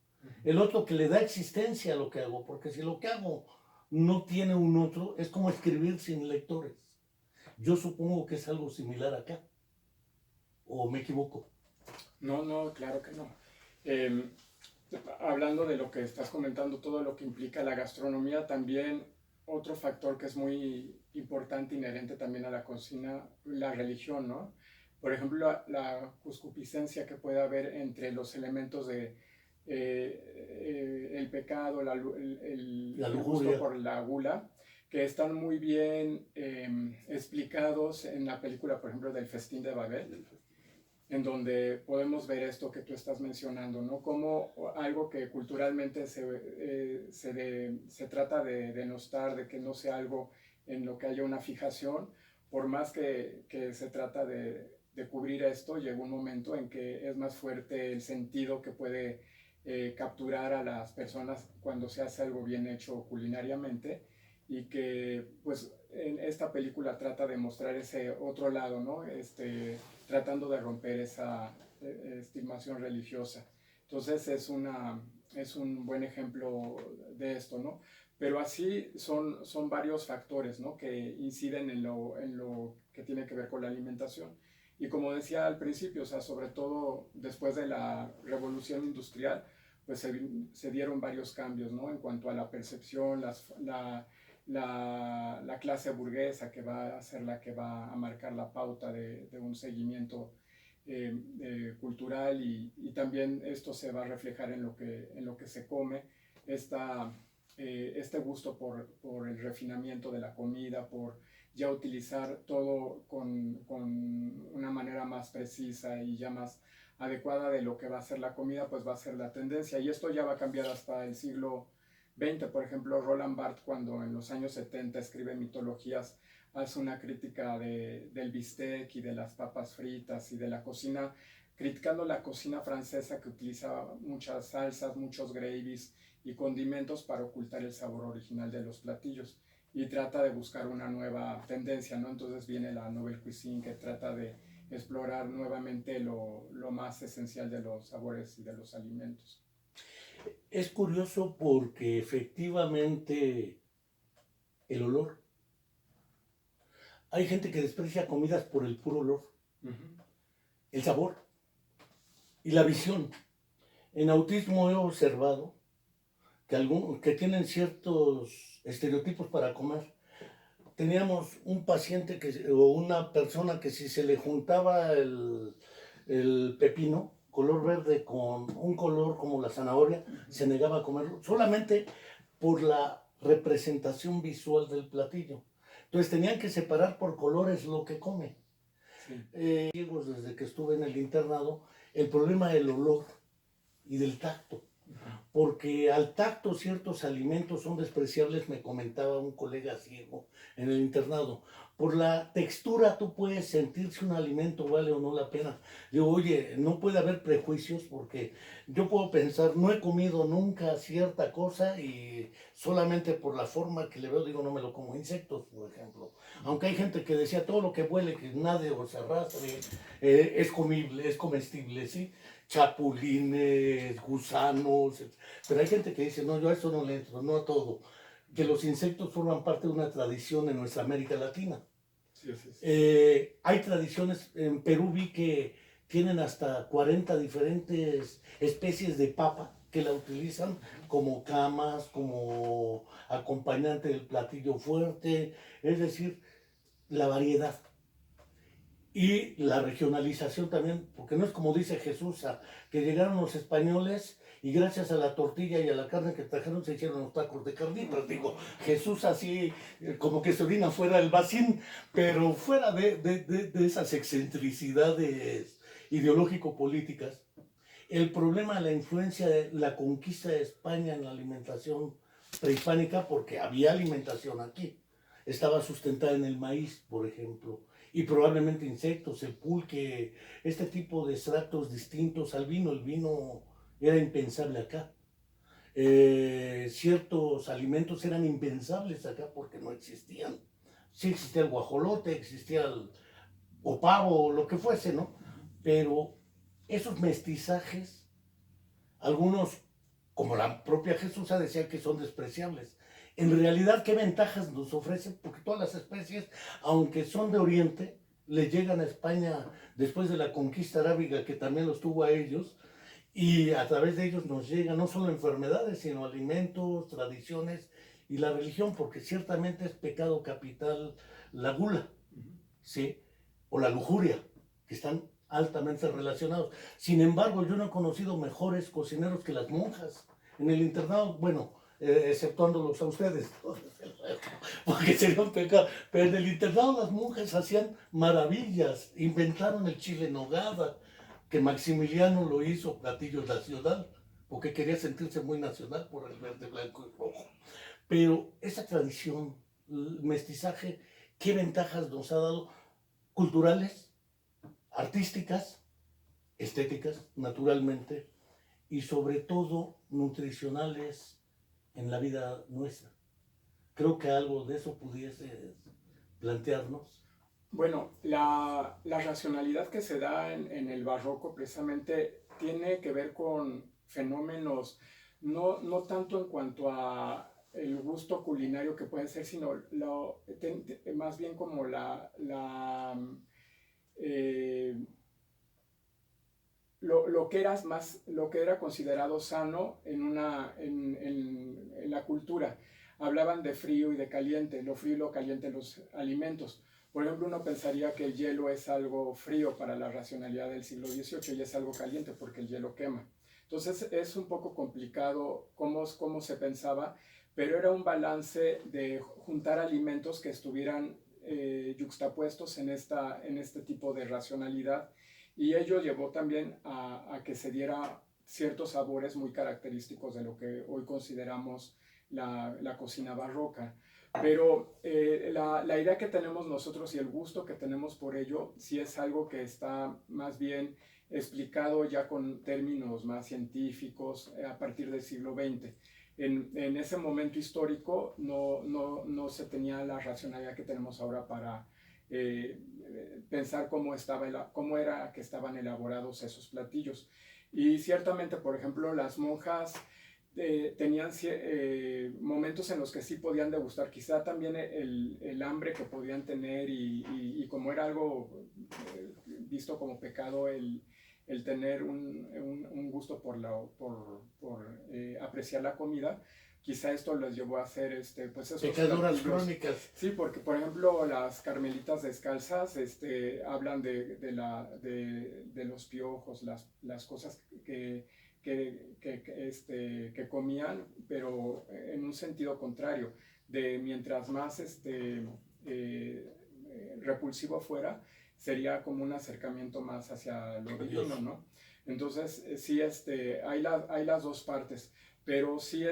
el otro que le da existencia a lo que hago? Porque si lo que hago no tiene un otro, es como escribir sin lectores. Yo supongo que es algo similar acá, ¿o me equivoco? No, no, claro que no. Eh, Hablando de lo que estás comentando, todo lo que implica la gastronomía, también otro factor que es muy importante, inherente también a la cocina, la religión, ¿no? Por ejemplo, la concupiscencia que puede haber entre los elementos de el pecado, La el gusto lujuria. por la gula, que están muy bien explicados en la película, por ejemplo, del Festín de Babel, en donde podemos ver esto que tú estás mencionando, ¿no? Como algo que culturalmente se trata de denostar, de que no sea algo en lo que haya una fijación, por más que se trata de cubrir esto, llega un momento en que es más fuerte el sentido que puede capturar a las personas cuando se hace algo bien hecho culinariamente, y que pues en esta película trata de mostrar ese otro lado, ¿no? Tratando de romper esa estimación religiosa. Entonces es un buen ejemplo de esto, ¿no? Pero así son varios factores, ¿no? Que inciden en lo que tiene que ver con la alimentación. Y como decía al principio, o sea, sobre todo después de la revolución industrial, pues se dieron varios cambios, ¿no? En cuanto a la percepción, la clase burguesa, que va a ser la que va a marcar la pauta de un seguimiento cultural, y también esto se va a reflejar en lo que se come, esta, este gusto por el refinamiento de la comida, por ya utilizar todo con una manera más precisa y ya más adecuada de lo que va a ser la comida, pues va a ser la tendencia. Y esto ya va a cambiar hasta el siglo XX. Por ejemplo, Roland Barthes, cuando en los años 70 escribe Mitologías, hace una crítica del bistec y de las papas fritas y de la cocina, criticando la cocina francesa, que utilizaba muchas salsas, muchos gravies y condimentos para ocultar el sabor original de los platillos, y trata de buscar una nueva tendencia, ¿no? Entonces viene la Nouvelle Cuisine, que trata de explorar nuevamente lo más esencial de los sabores y de los alimentos. Es curioso porque efectivamente el olor. Hay gente que desprecia comidas por el puro olor, el sabor y la visión. En autismo he observado que tienen ciertos estereotipos para comer. Teníamos un paciente o una persona que si se le juntaba el pepino, color verde, con un color como la zanahoria, se negaba a comerlo, solamente por la representación visual del platillo. Entonces tenían que separar por colores lo que come. Sí. Desde que estuve en el internado, el problema del olor y del tacto. Porque al tacto ciertos alimentos son despreciables, me comentaba un colega ciego en el internado. Por la textura tú puedes sentir si un alimento vale o no la pena. Digo, oye, no puede haber prejuicios, porque yo puedo pensar, no he comido nunca cierta cosa y solamente por la forma que le veo digo, no me lo como. Insectos, por ejemplo. Aunque hay gente que decía, todo lo que huele, que nade o se arrastre, es comible, es comestible, ¿sí? Chapulines, gusanos, pero hay gente que dice, no, yo a eso no le entro, no a todo, que los insectos forman parte de una tradición en nuestra América Latina. Sí, sí, sí. Hay tradiciones, en Perú vi que tienen hasta 40 diferentes especies de papa que la utilizan como camas, como acompañante del platillo fuerte, es decir, la variedad. Y la regionalización también, porque no es como dice Jesús, que llegaron los españoles y gracias a la tortilla y a la carne que trajeron se hicieron los tacos de carnitas. Digo, Jesús así como que se orina fuera del bacín, pero fuera de esas excentricidades ideológico-políticas. El problema de la influencia de la conquista de España en la alimentación prehispánica, porque había alimentación aquí, estaba sustentada en el maíz, por ejemplo, y probablemente insectos, el pulque, este tipo de extractos distintos al vino. El vino era impensable acá. Ciertos alimentos eran impensables acá porque no existían. Sí existía el guajolote, existía o pavo, o lo que fuese, ¿no? Pero esos mestizajes, algunos, como la propia Jesús decía que son despreciables. En realidad, ¿qué ventajas nos ofrecen? Porque todas las especies, aunque son de Oriente, le llegan a España después de la conquista arábiga, que también los tuvo a ellos, y a través de ellos nos llegan no solo enfermedades, sino alimentos, tradiciones y la religión, porque ciertamente es pecado capital la gula, ¿sí? O la lujuria, que están altamente relacionados. Sin embargo, yo no he conocido mejores cocineros que las monjas. En el internado, bueno, exceptuándolos a ustedes, porque sería un pecado, pero en el internado las monjas hacían maravillas, inventaron el chile en nogada, que Maximiliano lo hizo platillo nacional, porque quería sentirse muy nacional por el verde, blanco y rojo. Pero esa tradición, el mestizaje, ¿qué ventajas nos ha dado? Culturales, artísticas, estéticas, naturalmente, y sobre todo nutricionales en la vida nuestra. Creo que algo de eso pudiese plantearnos. Bueno, la racionalidad que se da en el barroco precisamente tiene que ver con fenómenos, no tanto en cuanto a el gusto culinario que puede ser, sino más bien como eh, lo que era considerado sano en la cultura. Hablaban de frío y de caliente, lo frío y lo caliente en los alimentos. Por ejemplo, uno pensaría que el hielo es algo frío para la racionalidad del siglo XVIII y es algo caliente porque el hielo quema. Entonces es un poco complicado cómo se pensaba, pero era un balance de juntar alimentos que estuvieran yuxtapuestos en este tipo de racionalidad, y ello llevó también a que se diera ciertos sabores muy característicos de lo que hoy consideramos la cocina barroca. Pero la idea que tenemos nosotros y el gusto que tenemos por ello sí es algo que está más bien explicado ya con términos más científicos a partir del siglo XX. En ese momento histórico no se tenía la racionalidad que tenemos ahora para pensar cómo era que estaban elaborados esos platillos. Y ciertamente, por ejemplo, las monjas tenían momentos en los que sí podían degustar, quizá también el hambre que podían tener y como era algo visto como pecado el tener un gusto por apreciar la comida, quizá esto les llevó a hacer pues esos Pecadoras crónicas. Sí, porque por ejemplo las carmelitas descalzas hablan de los piojos, las cosas que comían, pero en un sentido contrario, de mientras más repulsivo fuera, sería como un acercamiento más hacia lo divino, ¿no? Entonces, sí, hay las dos partes, pero sí,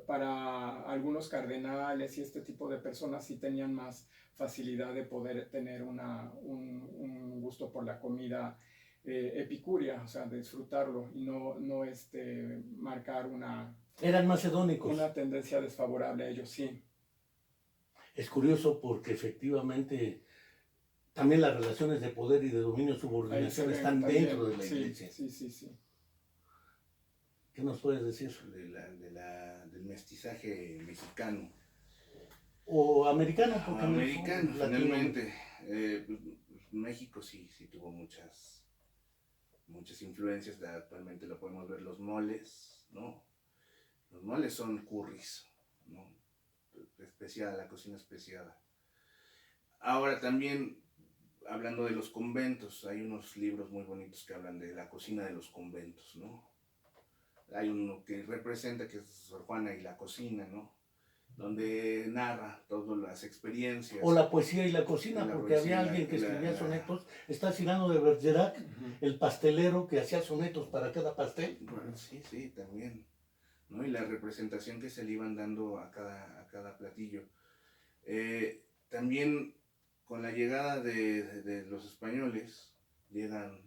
para algunos cardenales y este tipo de personas sí tenían más facilidad de poder tener un gusto por la comida epicúrea, o sea, de disfrutarlo y no marcar Eran macedónicos. una tendencia desfavorable a ellos, sí. Es curioso porque efectivamente también las relaciones de poder y de dominio y subordinación están también, dentro de la sí, iglesia. Sí. ¿Qué nos puedes decir? Del mestizaje mexicano. O americano, porque americano, finalmente. México sí tuvo muchas influencias. Actualmente lo podemos ver, los moles, ¿no? Los moles son curries, ¿no? La cocina especiada. Ahora también, hablando de los conventos, hay unos libros muy bonitos que hablan de la cocina de los conventos, ¿no? Hay uno que representa, que es Sor Juana y la cocina, ¿no? Donde narra todas las experiencias. O la poesía y la cocina, porque había alguien que escribía sonetos. Está Cyrano de Bergerac, el pastelero que hacía sonetos para cada pastel. Bueno, sí, también, ¿no? Y la representación que se le iban dando a cada platillo. También con la llegada de los españoles, llegan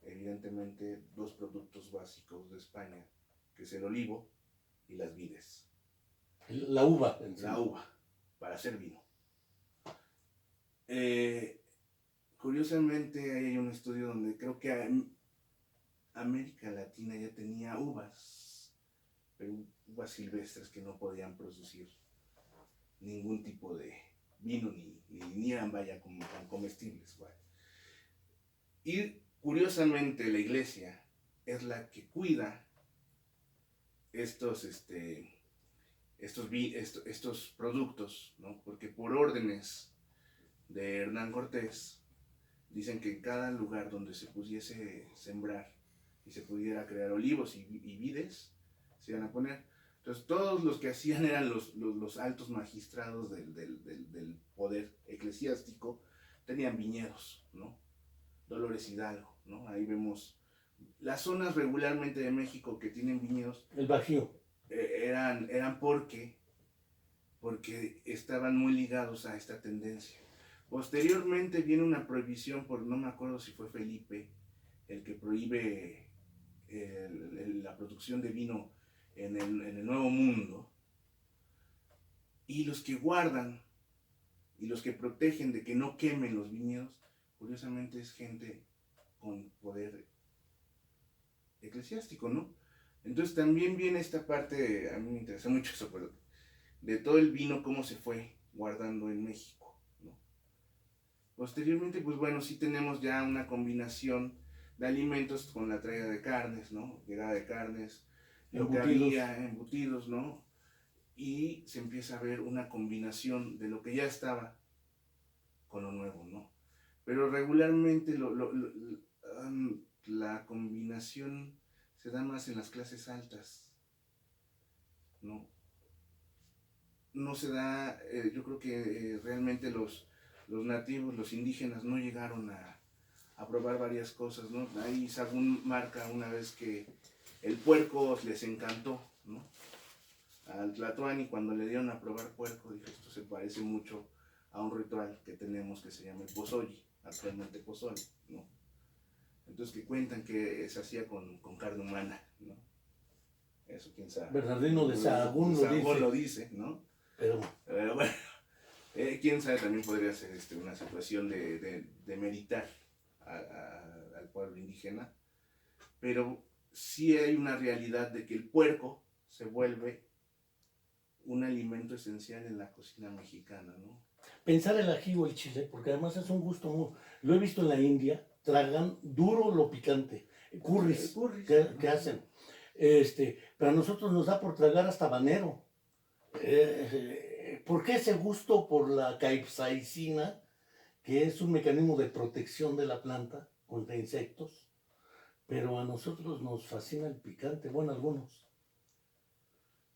evidentemente dos productos básicos de España, que es el olivo y las vides. La uva. La uva, para hacer vino. curiosamente ahí hay un estudio donde creo que América Latina ya tenía uvas, pero uvas silvestres que no podían producir ningún tipo de vino ni eran, vaya, como tan comestibles. Vaya. Y curiosamente la iglesia es la que cuida estos productos, ¿no? Porque por órdenes de Hernán Cortés, dicen que en cada lugar donde se pudiese sembrar y se pudiera crear olivos y vides, se iban a poner. Entonces todos los que hacían eran los altos magistrados del poder eclesiástico, tenían viñedos, ¿no? Dolores Hidalgo, ¿no? Ahí vemos las zonas regularmente de México que tienen viñedos. El Bajío. Eran porque estaban muy ligados a esta tendencia. Posteriormente viene una prohibición por, no me acuerdo si fue Felipe, el que prohíbe la producción de vino en el Nuevo Mundo. Y los que guardan y los que protegen de que no quemen los viñedos, curiosamente es gente con poder eclesiástico, ¿no? Entonces también viene esta parte, a mí me interesa mucho eso, pero de todo el vino, cómo se fue guardando en México, ¿no? Posteriormente, pues bueno, sí tenemos ya una combinación de alimentos con la traída de carnes, ¿no? Llegada de carnes, lo que había, embutidos, ¿no? Y se empieza a ver una combinación de lo que ya estaba con lo nuevo, ¿no? Pero regularmente la combinación se da más en las clases altas, ¿no? No se da, yo creo que realmente los nativos, los indígenas no llegaron a probar varias cosas, ¿no? Ahí Sagún marca una vez que el puerco les encantó, ¿no? Al Tlatoani cuando le dieron a probar puerco, dijo, esto se parece mucho a un ritual que tenemos que se llama el pozolli, actualmente pozole, ¿no? Entonces que cuentan que se hacía con carne humana, ¿no? Eso quién sabe. Bernardino de Sahagún lo dice, ¿no? Pero bueno, quién sabe, también podría ser una situación de meritar al pueblo indígena, pero sí hay una realidad de que el puerco se vuelve un alimento esencial en la cocina mexicana, ¿no? Pensar el ají o el chile, porque además es un gusto muy... Lo he visto en la India, tragan duro lo picante, curries que hacen. Pero a nosotros nos da por tragar hasta habanero. ¿Por qué ese gusto por la capsaicina, que es un mecanismo de protección de la planta contra insectos? Pero a nosotros nos fascina el picante, bueno, algunos.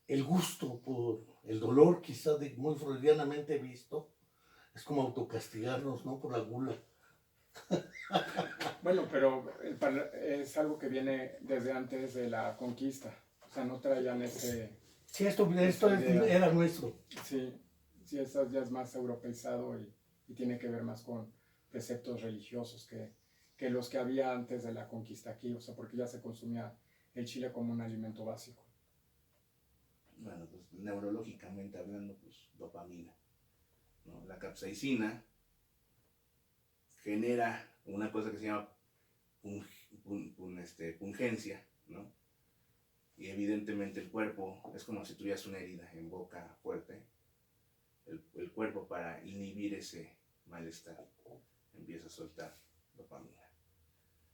El gusto por el dolor, quizás muy freudianamente visto, es como autocastigarnos, ¿no? Por la gula. Bueno, pero es algo que viene desde antes de la conquista. O sea, no traían ese... Sí, esto era nuestro. Sí, esto ya es más europeizado y tiene que ver más con preceptos religiosos que los que había antes de la conquista aquí. O sea, porque ya se consumía el chile como un alimento básico. Bueno, pues neurológicamente hablando, pues dopamina, ¿no? La capsaicina genera una cosa que se llama pungencia, ¿no? Y evidentemente el cuerpo es como si tuvieras una herida en boca fuerte. El cuerpo, para inhibir ese malestar, empieza a soltar dopamina,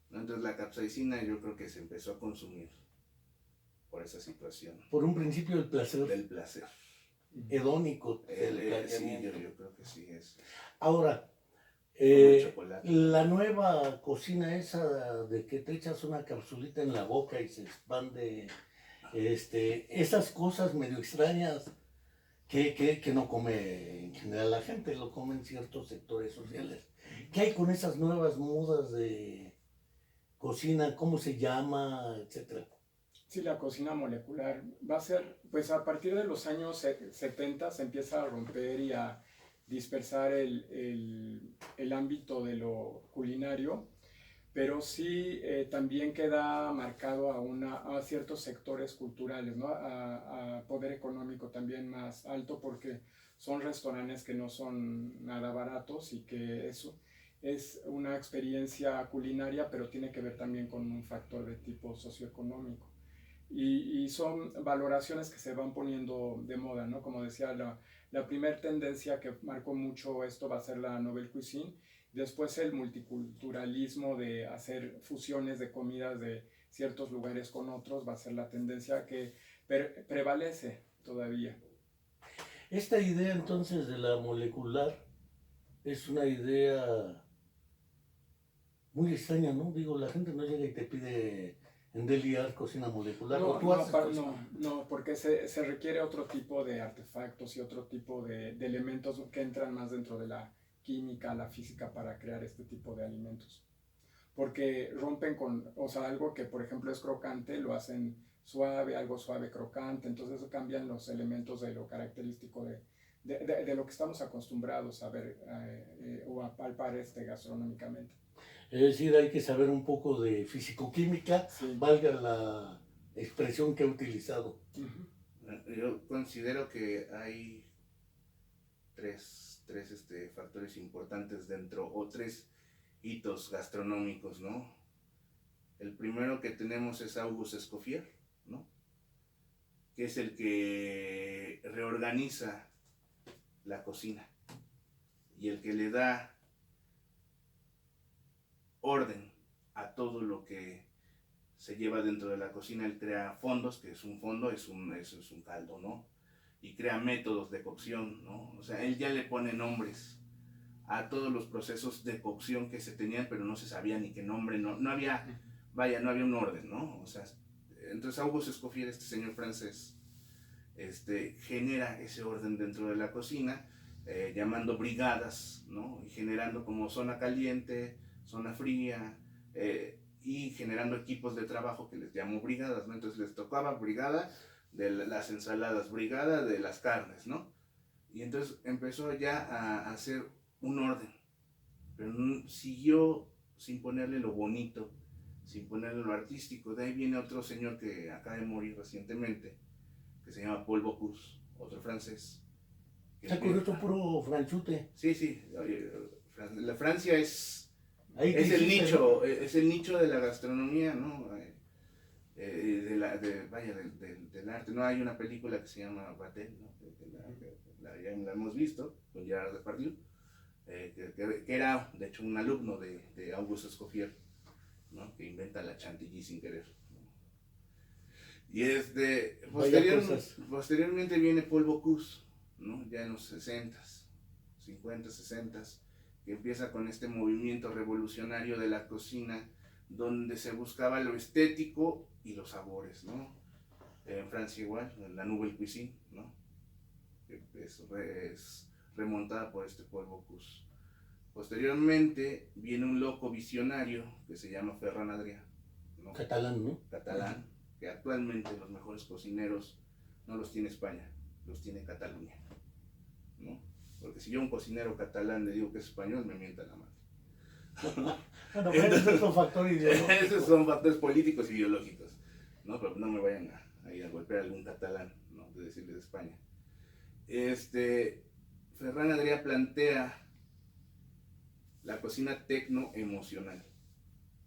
¿no? Entonces la capsaicina yo creo que se empezó a consumir por esa situación. Por un principio del placer. Del placer. Hedónico. Sí, yo creo que sí es. Ahora, la nueva cocina esa de que te echas una capsulita en la boca y se expande, esas cosas medio extrañas que no come en general la gente, lo comen ciertos sectores sociales. ¿Qué hay con esas nuevas modas de cocina? ¿Cómo se llama? Etcétera. Sí, la cocina molecular va a ser, pues a partir de los años 70 se empieza a romper y a dispersar el ámbito de lo culinario, pero sí también queda marcado a ciertos sectores culturales, ¿no? A poder económico también más alto, porque son restaurantes que no son nada baratos y que eso es una experiencia culinaria, pero tiene que ver también con un factor de tipo socioeconómico. Y son valoraciones que se van poniendo de moda, ¿no? Como decía, la primera tendencia que marcó mucho esto va a ser la nouvelle cuisine, después el multiculturalismo de hacer fusiones de comidas de ciertos lugares con otros va a ser la tendencia que prevalece todavía. Esta idea entonces de la molecular es una idea muy extraña, ¿no? Digo, la gente no llega y te pide en Deliar cocina molecular. No, ¿O tú no, haces cocina? no, porque se requiere otro tipo de artefactos y otro tipo de elementos que entran más dentro de la química, la física para crear este tipo de alimentos. Porque rompen con, o sea, algo que por ejemplo es crocante, lo hacen suave, algo suave crocante, entonces cambian los elementos de lo característico de lo que estamos acostumbrados a ver o a palpar gastronómicamente. Es decir, hay que saber un poco de fisicoquímica, Sí. valga la expresión que he utilizado. Uh-huh. Yo considero que hay tres factores importantes dentro, o tres hitos gastronómicos, ¿no? El primero que tenemos es Auguste Escoffier, ¿no? Que es el que reorganiza la cocina y el que le da orden a todo lo que se lleva dentro de la cocina. Él crea fondos, que es un fondo, es un caldo, ¿no? Y crea métodos de cocción, ¿no? O sea, él ya le pone nombres a todos los procesos de cocción que se tenían, pero no se sabía ni qué nombre, no había, vaya, no había un orden, ¿no? O sea, entonces Auguste Escoffier, este señor francés, genera ese orden dentro de la cocina, llamando brigadas, ¿no? Y generando como zona caliente, zona fría, y generando equipos de trabajo que les llamo brigadas, ¿no? Entonces les tocaba brigada de las ensaladas, brigada de las carnes, ¿no? Y entonces empezó ya a hacer un orden, pero siguió sin ponerle lo bonito, sin ponerle lo artístico. De ahí viene otro señor que acaba de morir recientemente, que se llama Paul Bocuse, otro francés. Se ocurrió esto puro franchute. Sí, la Francia es el hiciste, nicho, ¿no? es el nicho de la gastronomía, ¿no? Del arte, ¿no? Hay una película que se llama Vatel, ¿no? Ya la hemos visto, con Gerard Depardieu, que era, de hecho, un alumno de Auguste Escoffier, ¿no? Que inventa la chantilly sin querer, ¿no? Y posteriormente viene Paul Bocuse, ¿no? Ya en los 60s, 50, 60s, que empieza con este movimiento revolucionario de la cocina, donde se buscaba lo estético y los sabores, ¿no? En Francia igual, la nouvelle cuisine, ¿no? Es remontada por este Paul Bocuse. Posteriormente viene un loco visionario que se llama Ferran Adrià, ¿no? Catalán, ¿no? Catalán, que actualmente los mejores cocineros no los tiene España, los tiene Cataluña, ¿no? Porque si yo a un cocinero catalán le digo que es español, me mienta la madre. Bueno, pero ese es un factor ideológico. Esos son factores políticos y ideológicos, ¿no? Pero no me vayan a golpear a algún catalán, ¿no? De decirles de España. Ferran Adrià plantea la cocina tecno-emocional.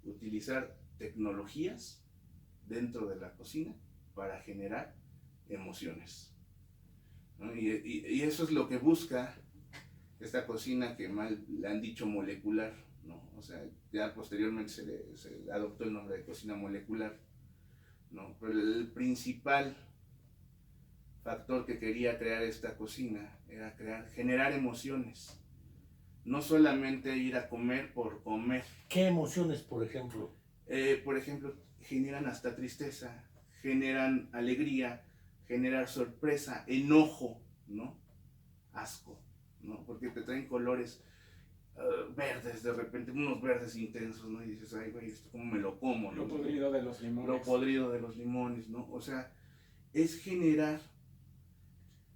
Utilizar tecnologías dentro de la cocina para generar emociones, ¿no? Y eso es lo que busca esta cocina que mal le han dicho molecular, ¿no? O sea, ya posteriormente se le adoptó el nombre de cocina molecular, ¿no? Pero el principal factor que quería crear esta cocina era generar emociones, no solamente ir a comer por comer. ¿Qué emociones, por ejemplo? Por ejemplo, generan hasta tristeza, generan alegría, generan sorpresa, enojo, ¿no? Asco, ¿no? Porque te traen colores verdes, de repente, unos verdes intensos, ¿no? Y dices, ay, güey, ¿esto cómo me lo como? Lo podrido de los limones. Lo podrido de los limones, ¿no? O sea, es generar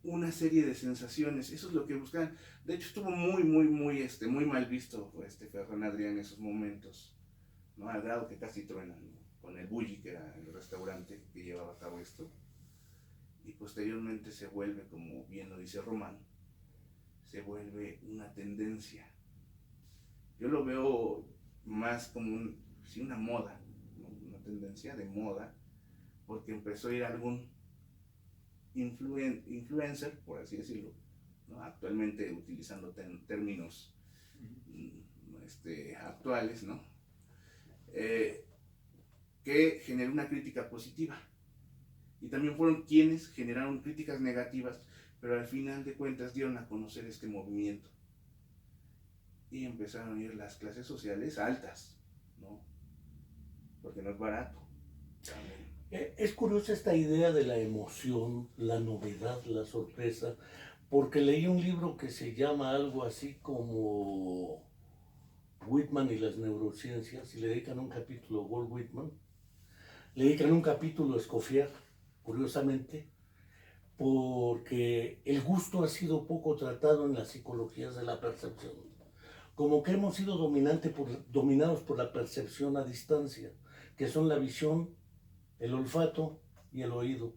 una serie de sensaciones. Eso es lo que buscan. De hecho, estuvo muy mal visto Ferran Adrià en esos momentos, ¿no? Al grado que casi truenan, ¿no? Con el Bulli, que era el restaurante que llevaba a cabo esto. Y posteriormente se vuelve, como bien lo dice Román, se vuelve una tendencia. yo lo veo más como una moda, ¿no? Una tendencia de moda, porque empezó a ir algún influencer, por así decirlo, ¿no? Actualmente utilizando términos actuales, ¿no? Que generó una crítica positiva. Y también fueron quienes generaron críticas negativas, pero al final de cuentas dieron a conocer este movimiento. Y empezaron a ir las clases sociales altas, ¿no? Porque no es barato. Es curiosa esta idea de la emoción, la novedad, la sorpresa, porque leí un libro que se llama algo así como Whitman y las neurociencias, y le dedican un capítulo a Walt Whitman, le dedican un capítulo a Escoffier, curiosamente, porque el gusto ha sido poco tratado en las psicologías de la percepción. Como que hemos sido dominados por la percepción a distancia, que son la visión, el olfato y el oído.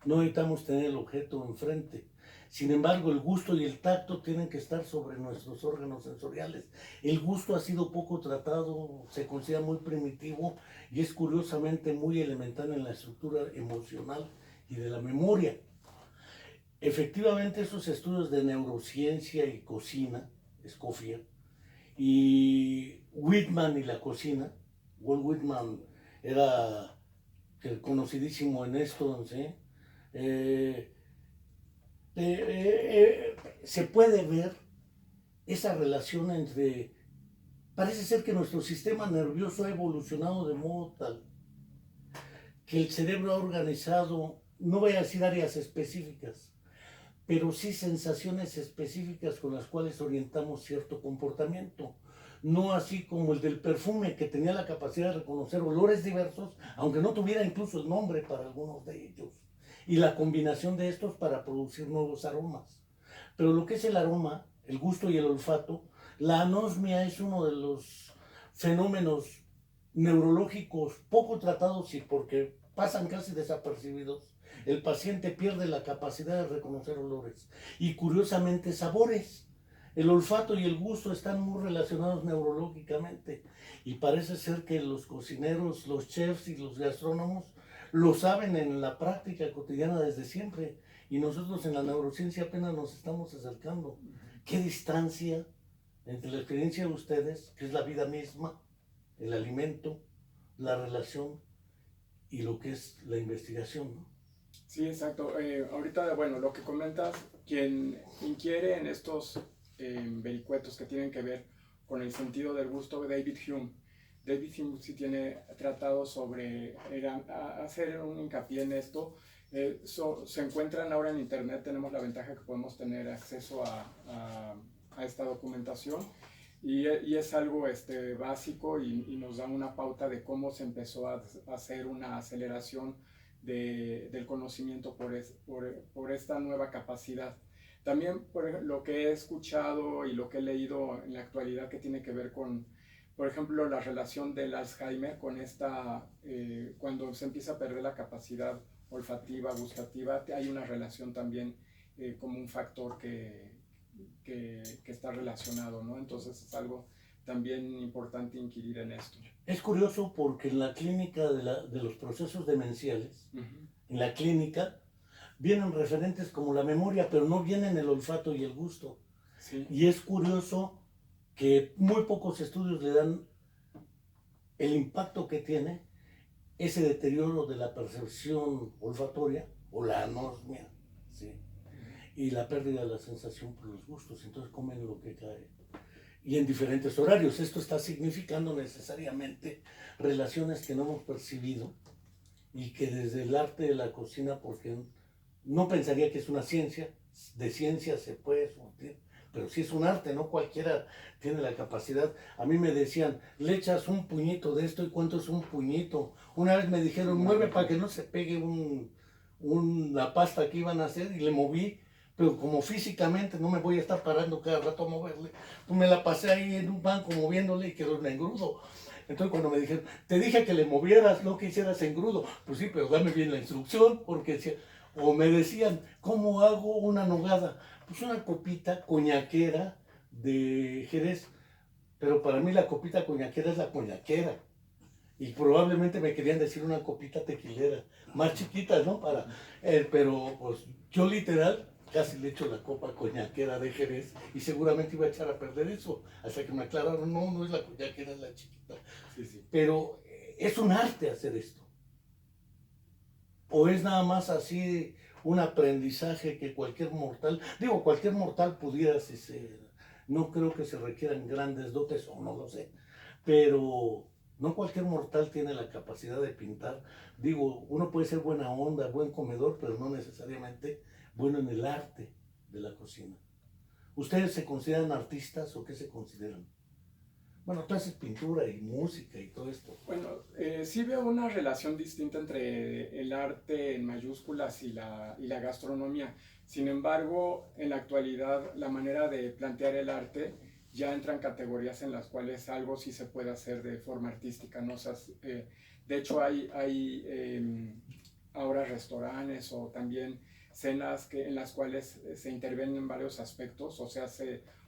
No necesitamos tener el objeto enfrente. Sin embargo, el gusto y el tacto tienen que estar sobre nuestros órganos sensoriales. El gusto ha sido poco tratado, se considera muy primitivo y es curiosamente muy elemental en la estructura emocional y de la memoria. Efectivamente, esos estudios de neurociencia y cocina, Escoffier, y Whitman y la cocina, Walt Whitman era conocidísimo en esto, ¿sí? Se puede ver esa relación entre, parece ser que nuestro sistema nervioso ha evolucionado de modo tal que el cerebro ha organizado, no voy a decir áreas específicas, pero sí sensaciones específicas con las cuales orientamos cierto comportamiento. No así como el del perfume, que tenía la capacidad de reconocer olores diversos, aunque no tuviera incluso el nombre para algunos de ellos, y la combinación de estos para producir nuevos aromas. Pero lo que es el aroma, el gusto y el olfato, la anosmia es uno de los fenómenos neurológicos poco tratados y porque pasan casi desapercibidos. El paciente pierde la capacidad de reconocer olores y curiosamente sabores. El olfato y el gusto están muy relacionados neurológicamente y parece ser que los cocineros, los chefs y los gastrónomos lo saben en la práctica cotidiana desde siempre y nosotros en la neurociencia apenas nos estamos acercando. ¿Qué distancia entre la experiencia de ustedes, que es la vida misma, el alimento, la relación y lo que es la investigación, ¿no? Sí, exacto. Ahorita, bueno, lo que comentas, quien inquiere en estos vericuetos que tienen que ver con el sentido del gusto, David Hume. David Hume sí tiene tratado sobre hacer un hincapié en esto. Se encuentran ahora en internet, tenemos la ventaja que podemos tener acceso a esta documentación y es algo básico y nos da una pauta de cómo se empezó a hacer una aceleración del conocimiento por esta nueva capacidad. También por lo que he escuchado y lo que he leído en la actualidad que tiene que ver con, por ejemplo, la relación del Alzheimer con cuando se empieza a perder la capacidad olfativa, gustativa, hay una relación también como un factor que está relacionado, ¿no? Entonces es algo también importante inquirir en esto. Es curioso porque en la clínica de los procesos demenciales, en la clínica, vienen referentes como la memoria, pero no vienen el olfato y el gusto. Sí. Y es curioso que muy pocos estudios le dan el impacto que tiene ese deterioro de la percepción olfatoria o la anosmia, ¿sí? Y la pérdida de la sensación por los gustos. Entonces comen lo que cae. Y en diferentes horarios. Esto está significando necesariamente relaciones que no hemos percibido y que desde el arte de la cocina, porque no pensaría que es una ciencia, de ciencia se puede surtir, pero sí es un arte, no cualquiera tiene la capacidad. A mí me decían, le echas un puñito de esto, ¿y cuánto es un puñito? Una vez me dijeron, mueve para que no se pegue la pasta que iban a hacer, y le moví, pero como físicamente no me voy a estar parando cada rato a moverle, pues me la pasé ahí en un banco moviéndole y quedó en engrudo. Entonces cuando me dijeron, te dije que le movieras, no que hicieras engrudo, pues sí, pero dame bien la instrucción, porque o me decían, ¿cómo hago una nogada? Pues una copita coñaquera de Jerez, pero para mí la copita coñaquera es la coñaquera. Y probablemente me querían decir una copita tequilera, más chiquita, ¿no? Pero pues yo literal casi le echo la copa coñaquera de Jerez y seguramente iba a echar a perder eso. Hasta que me aclararon, no, no es la coñaquera, es la chiquita. Sí, sí. Pero es un arte hacer esto. O es nada más así un aprendizaje que cualquier mortal, digo, cualquier mortal pudiera ser. No creo que se requieran grandes dotes, o no lo sé, pero no cualquier mortal tiene la capacidad de pintar. Digo, uno puede ser buena onda, buen comedor, pero no necesariamente bueno en el arte de la cocina. ¿Ustedes se consideran artistas o qué se consideran? Bueno, tú haces pintura y música y todo esto. Bueno, sí veo una relación distinta entre el arte en mayúsculas y la gastronomía. Sin embargo, en la actualidad, la manera de plantear el arte ya entra en categorías en las cuales algo sí se puede hacer de forma artística, ¿no? O sea, de hecho, hay ahora restaurantes o también cenas en las cuales se intervienen en varios aspectos, o sea,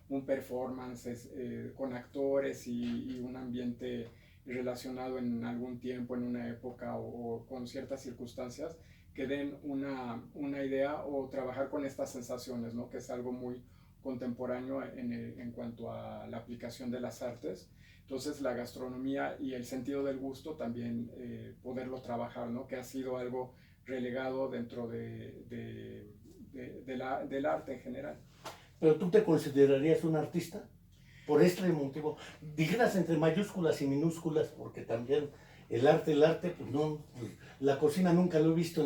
un performance con actores y un ambiente relacionado en algún tiempo, en una época o con ciertas circunstancias que den una idea o trabajar con estas sensaciones, ¿no? Que es algo muy contemporáneo en cuanto a la aplicación de las artes. Entonces la gastronomía y el sentido del gusto también poderlo trabajar, ¿no? Que ha sido algo relegado dentro del arte en general. ¿Pero tú te considerarías un artista? Por este motivo. Dijeras entre mayúsculas y minúsculas, porque también el arte, pues no, pues, la cocina nunca lo he visto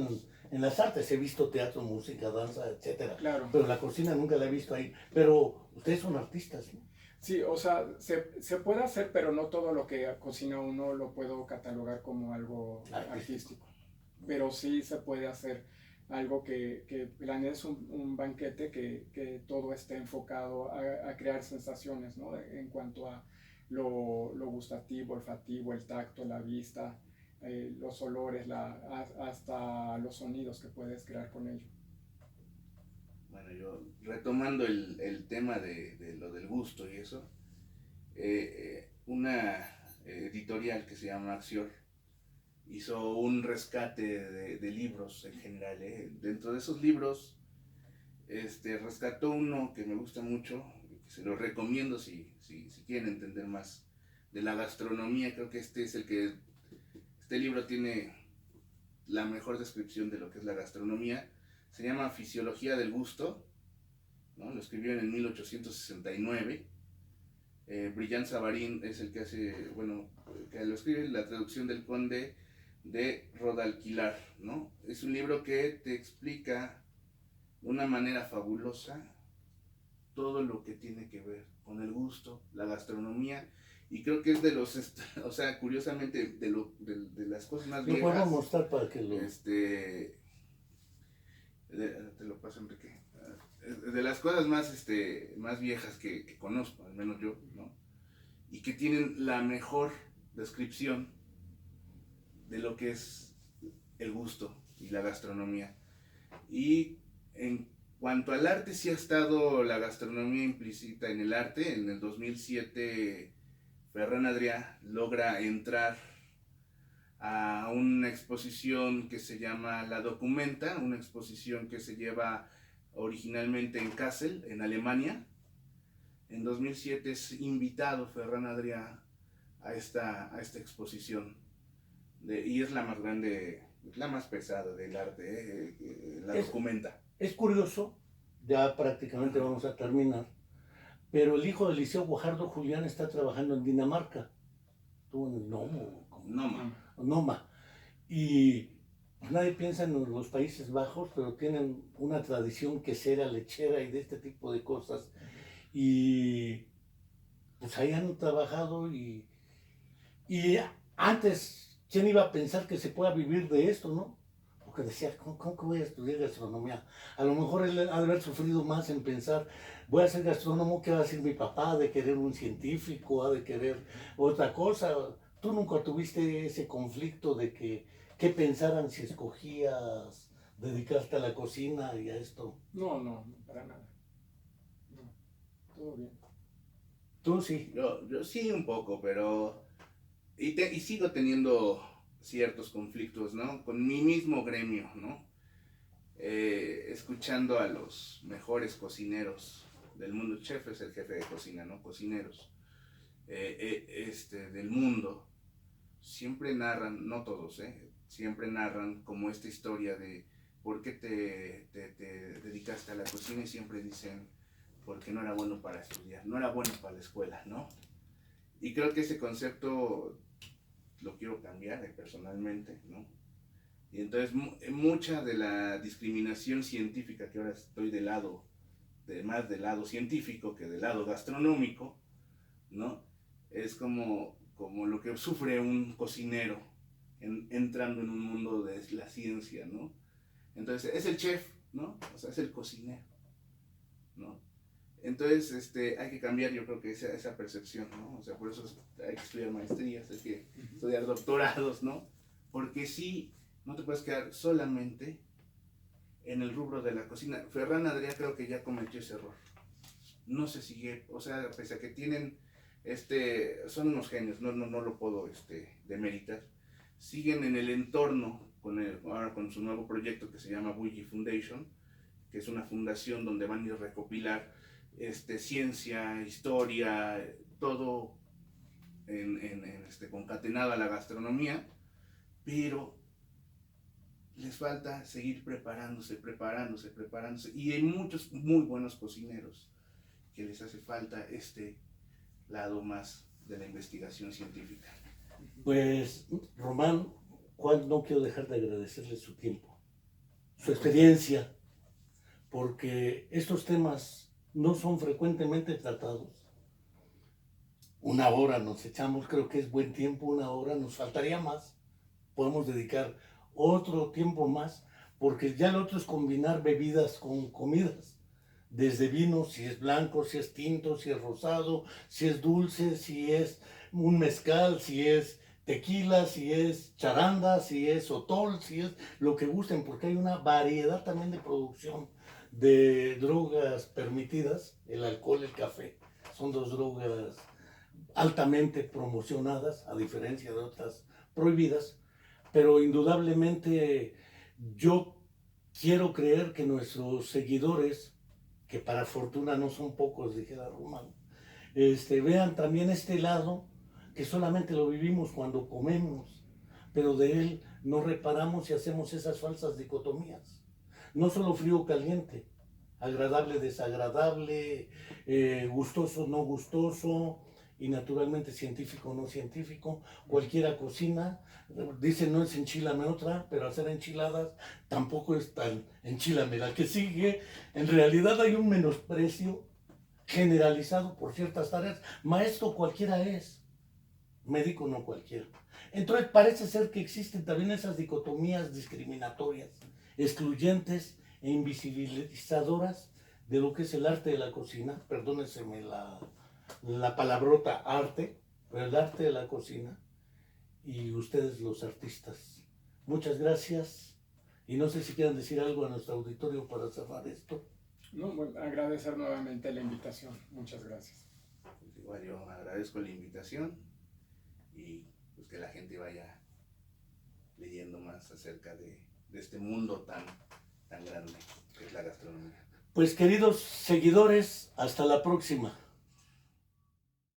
en las artes, he visto teatro, música, danza, etcétera. Claro. Pero la cocina nunca la he visto ahí. Pero ustedes son artistas, ¿no? Sí, o sea, se puede hacer, pero no todo lo que cocina uno lo puedo catalogar como algo artístico. Pero sí se puede hacer algo que planees un banquete que todo esté enfocado a crear sensaciones, ¿no? En cuanto a lo gustativo, olfativo, el tacto, la vista, los olores, hasta los sonidos que puedes crear con ello. Bueno, yo retomando el tema de lo del gusto y eso, una editorial que se llama Axior hizo un rescate de libros en general. Dentro de esos libros rescató uno que me gusta mucho, que se lo recomiendo si quieren entender más de la gastronomía. Creo que este libro tiene la mejor descripción de lo que es la gastronomía. Se llama Fisiología del Gusto, ¿no? Lo escribió en el 1869. Brillant Savarin es el que hace, bueno, que lo escribe, la traducción del Conde de Rodalquilar, ¿no? Es un libro que te explica de una manera fabulosa todo lo que tiene que ver con el gusto, la gastronomía, y creo que es de los, o sea, curiosamente, de las cosas más viejas. Lo podemos mostrar para que lo... te lo paso, Enrique. De las cosas más viejas que conozco, al menos yo, ¿no? Y que tienen la mejor descripción de lo que es el gusto y la gastronomía. Y en cuanto al arte, sí ha estado la gastronomía implícita en el arte. En el 2007, Ferran Adrià logra entrar a una exposición que se llama La Documenta, una exposición que se lleva originalmente en Kassel, en Alemania. En 2007 es invitado Ferran Adrià a esta exposición, y es la más grande, la más pesada del arte, La Documenta. Es curioso, ya prácticamente vamos a terminar, pero el hijo de Liceo Guajardo, Julián, está trabajando en Dinamarca. Estuvo en el Noma. Y nadie piensa en los Países Bajos, pero tienen una tradición quesera, lechera y de este tipo de cosas. Y pues ahí han trabajado y antes, ¿quién iba a pensar que se pueda vivir de esto, no? Porque decía, ¿cómo que voy a estudiar gastronomía? A lo mejor él ha de haber sufrido más en pensar, voy a ser gastrónomo, ¿qué va a decir mi papá? ¿Ha de querer un científico? ¿Ha de querer otra cosa? ¿Tú nunca tuviste ese conflicto de qué pensaran si escogías dedicarte a la cocina y a esto? No, para nada. No, todo bien. Tú sí. Yo sí un poco, pero... Y sigo teniendo ciertos conflictos, ¿no? Con mi mismo gremio, ¿no? Escuchando a los mejores cocineros del mundo. Chef es el jefe de cocina, ¿no? Cocineros del mundo. Siempre narran, no todos, siempre narran como esta historia de por qué te dedicaste a la cocina, y siempre dicen porque no era bueno para estudiar, no era bueno para la escuela, ¿no? Y creo que ese concepto lo quiero cambiar personalmente, ¿no? Y entonces mucha de la discriminación científica, que ahora estoy más del lado científico que del lado gastronómico, ¿no? Es como lo que sufre un cocinero entrando en un mundo de la ciencia, ¿no? Entonces es el chef, ¿no? O sea, es el cocinero, ¿no? Entonces hay que cambiar, yo creo que esa percepción, ¿no? O sea, por eso hay que estudiar maestrías, hay que estudiar doctorados, ¿no? Porque sí, no te puedes quedar solamente en el rubro de la cocina. Ferran Adrià creo que ya cometió ese error. No se sigue, o sea, pese a que tienen, son unos genios, no lo puedo demeritar. Siguen en el entorno, ahora con su nuevo proyecto que se llama Bulli Foundation, que es una fundación donde van a ir a recopilar ciencia, historia, todo concatenado a la gastronomía, pero les falta seguir preparándose, y hay muchos muy buenos cocineros que les hace falta lado más de la investigación científica. Pues, Román, Juan, no quiero dejar de agradecerle su tiempo, su experiencia, porque estos temas no son frecuentemente tratados. Una hora nos echamos, creo que es buen tiempo, una hora, nos faltaría más. Podemos dedicar otro tiempo más, porque ya lo otro es combinar bebidas con comidas. Desde vino, si es blanco, si es tinto, si es rosado, si es dulce, si es un mezcal, si es tequila, si es charanda, si es sotol, si es lo que gusten, porque hay una variedad también de producción de drogas permitidas, el alcohol, el café, son dos drogas altamente promocionadas, a diferencia de otras prohibidas, pero indudablemente yo quiero creer que nuestros seguidores, que para fortuna no son pocos, dijera Román, vean también este lado que solamente lo vivimos cuando comemos, pero de él no reparamos y hacemos esas falsas dicotomías. No solo frío caliente, agradable desagradable, gustoso no gustoso, y naturalmente científico no científico. Cualquiera cocina, dicen no es enchilame otra, pero hacer enchiladas tampoco es tan enchilame la que sigue. En realidad hay un menosprecio generalizado por ciertas tareas. Maestro cualquiera es, médico no cualquiera. Entonces parece ser que existen también esas dicotomías discriminatorias, excluyentes e invisibilizadoras de lo que es el arte de la cocina. Perdónenseme la palabrota arte, pero el arte de la cocina, y ustedes los artistas. Muchas gracias, y no sé si quieran decir algo a nuestro auditorio para cerrar esto. No, bueno, agradecer nuevamente la invitación. Muchas gracias. Pues igual yo agradezco la invitación, y pues que la gente vaya leyendo más acerca de este mundo tan grande que es la gastronomía. Pues queridos seguidores, hasta la próxima.